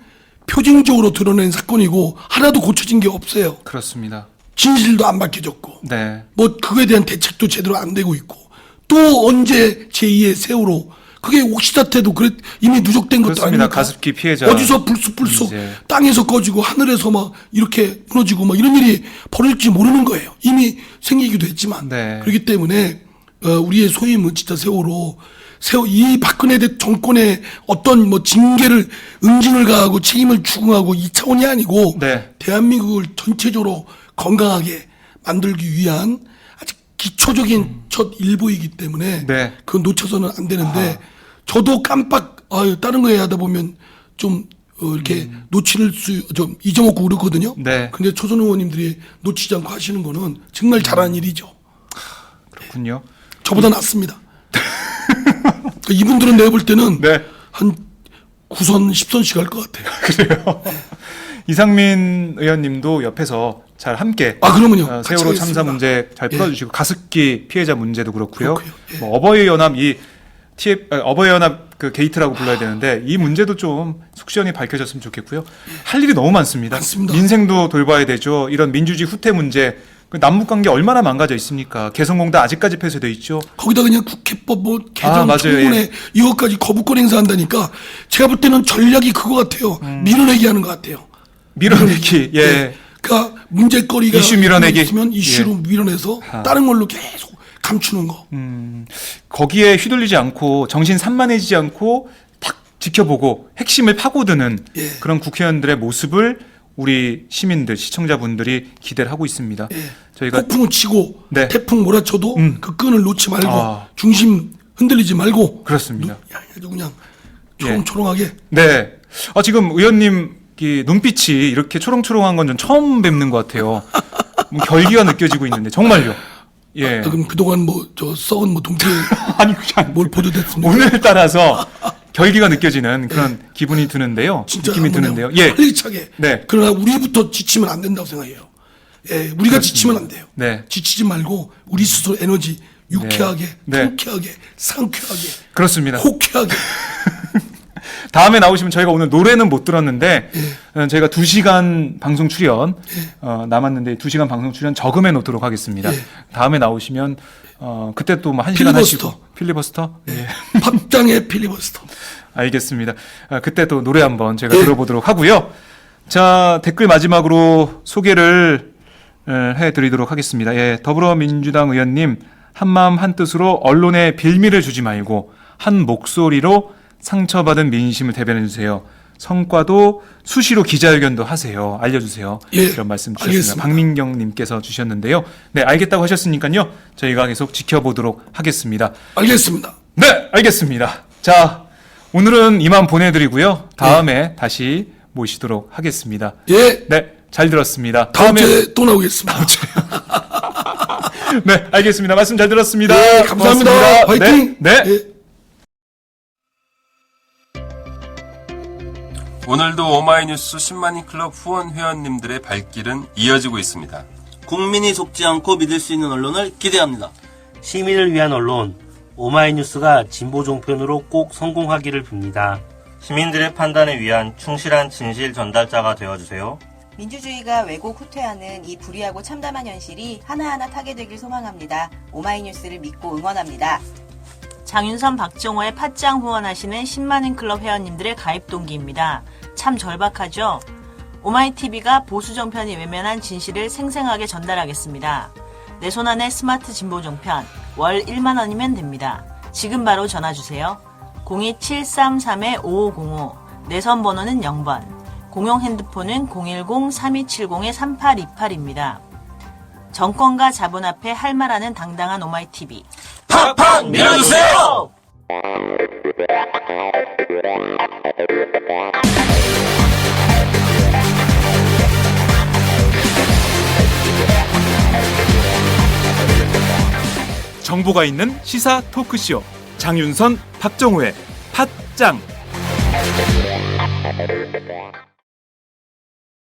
표징적으로 드러낸 사건이고 하나도 고쳐진 게 없어요. 그렇습니다. 진실도 안 밝혀졌고 네. 뭐 그거에 대한 대책도 제대로 안 되고 있고 또 언제 제2의 세월호 그게 옥시다 때도 이미 누적된 것도 그렇습니다. 아닙니까? 가습기 피해자. 어디서 불쑥불쑥 이제. 땅에서 꺼지고 하늘에서 막 이렇게 무너지고 막 이런 일이 벌어질지 모르는 거예요. 이미 생기기도 했지만 네. 그렇기 때문에 우리의 소임은 진짜 세월호 이 박근혜 정권의 어떤 뭐 징계를 응징을 가하고 책임을 추궁하고 이 차원이 아니고 네. 대한민국을 전체적으로 건강하게 만들기 위한 아주 기초적인 첫 일보이기 때문에 네. 그건 놓쳐서는 안 되는데 저도 깜빡 다른 거 해야 하다 보면 좀 이렇게 놓칠 좀 잊어먹고 그러거든요. 네. 근데 초선 의원님들이 놓치지 않고 하시는 거는 정말 잘한 일이죠. 그렇군요. 저보다 낫습니다. 이분들은 내가 볼 때는 네. 한 9선, 10선씩 할 것 같아요. 이상민 의원님도 옆에서 잘 함께 그러면요. 세월호 같이 참사 하겠습니다. 문제 잘 풀어주시고 가습기 피해자 문제도 그렇고요. 그렇고요. 예. 뭐 어버이연합 어버이연합 그 게이트라고 불러야 되는데 이 문제도 좀 숙시원히 밝혀졌으면 좋겠고요. 할 일이 너무 많습니다. 많습니다. 민생도 돌봐야 되죠. 이런 민주주의 후퇴 문제. 그 남북 관계 얼마나 망가져 있습니까? 개성공단 아직까지 폐쇄돼 있죠. 거기다 그냥 국회법 뭐 개정 맞아요. 청문회 예. 이것까지 거부권 행사한다니까 제가 볼 때는 전략이 그거 같아요. 밀어내기 하는 것 같아요. 밀어내기. 예. 그러니까 문제거리가 이슈 밀어내기. 있으면 이슈로 밀어내서 다른 걸로 계속 감추는 거. 거기에 휘둘리지 않고 정신 산만해지지 않고 딱 지켜보고 핵심을 파고드는 예. 그런 국회의원들의 모습을 우리 시민들, 시청자분들이 기대를 하고 있습니다. 예. 저희가 폭풍을 치고 네. 태풍 몰아쳐도 그 끈을 놓지 말고 아. 중심 흔들리지 말고 그렇습니다. 아주 그냥 초롱초롱하게. 네. 지금 의원님 눈빛이 이렇게 초롱초롱한 건 전 처음 뵙는 것 같아요. 결기가 느껴지고 있는데 정말요. 예. 그럼 그동안 뭐 저 썩은 뭐 동태 아니 그게 아니고 뭘 보도됐습니까? 오늘 따라서 결기가 느껴지는 그런 기분이 드는데요. 진짜 느낌이 한번 드는데요. 예. 활기차게. 네. 그러나 우리부터 지치면 안 된다고 생각해요. 예, 우리가 지치면 안 돼요. 네. 지치지 말고 우리 스스로 에너지 유쾌하게, 네. 통쾌하게, 상쾌하게, 그렇습니다. 호쾌하게. 다음에 나오시면 저희가 오늘 노래는 못 들었는데 저희가 2시간 방송 출연 남았는데 2시간 방송 출연 저금해 놓도록 하겠습니다. 다음에 나오시면 그때 또 뭐 1시간 필리버스터. 하시고 필리버스터? 예. 팝장의 필리버스터. 알겠습니다. 그때 또 노래 한번 제가 들어보도록 하고요. 자, 댓글 마지막으로 소개를 해드리도록 하겠습니다. 예, 더불어민주당 의원님, 한마음 한뜻으로 언론에 빌미를 주지 말고 한 목소리로 상처받은 민심을 대변해주세요. 성과도 수시로 기자회견도 하세요. 알려주세요. 예, 이런 말씀 주셨습니다. 알겠습니다. 박민경님께서 주셨는데요. 네, 알겠다고 하셨으니까요. 저희가 계속 지켜보도록 하겠습니다. 알겠습니다. 네, 알겠습니다. 자, 오늘은 이만 보내드리고요. 다음에 다시 모시도록 하겠습니다. 예, 네, 잘 들었습니다. 다음 주에 또 나오겠습니다. 네, 알겠습니다. 말씀 잘 들었습니다. 네, 감사합니다. 고맙습니다. 화이팅! 네. 네. 예. 오늘도 오마이뉴스 10만인 클럽 후원 회원님들의 발길은 이어지고 있습니다. 국민이 속지 않고 믿을 수 있는 언론을 기대합니다. 시민을 위한 언론 오마이뉴스가 진보 종편으로 꼭 성공하기를 빕니다. 시민들의 판단에 위한 충실한 진실 전달자가 되어주세요. 민주주의가 왜곡 후퇴하는 이 불의하고 참담한 현실이 하나하나 타개되길 소망합니다. 오마이뉴스를 믿고 응원합니다. 장윤선, 박정호의 팟짱 후원하시는 10만인 클럽 회원님들의 가입 동기입니다. 참 절박하죠? 오마이TV가 보수 정편이 외면한 진실을 생생하게 전달하겠습니다. 내 손안의 스마트 진보 종편, 월 1만 원이면 됩니다. 지금 바로 전화주세요. 02733-5505, 내선 번호는 0번, 공용 핸드폰은 010-3270-3828입니다. 정권과 자본 앞에 할 말하는 당당한 오마이TV. 팍팍 밀어주세요! 정보가 있는 시사 토크쇼 장윤선, 박정호의 팟짱.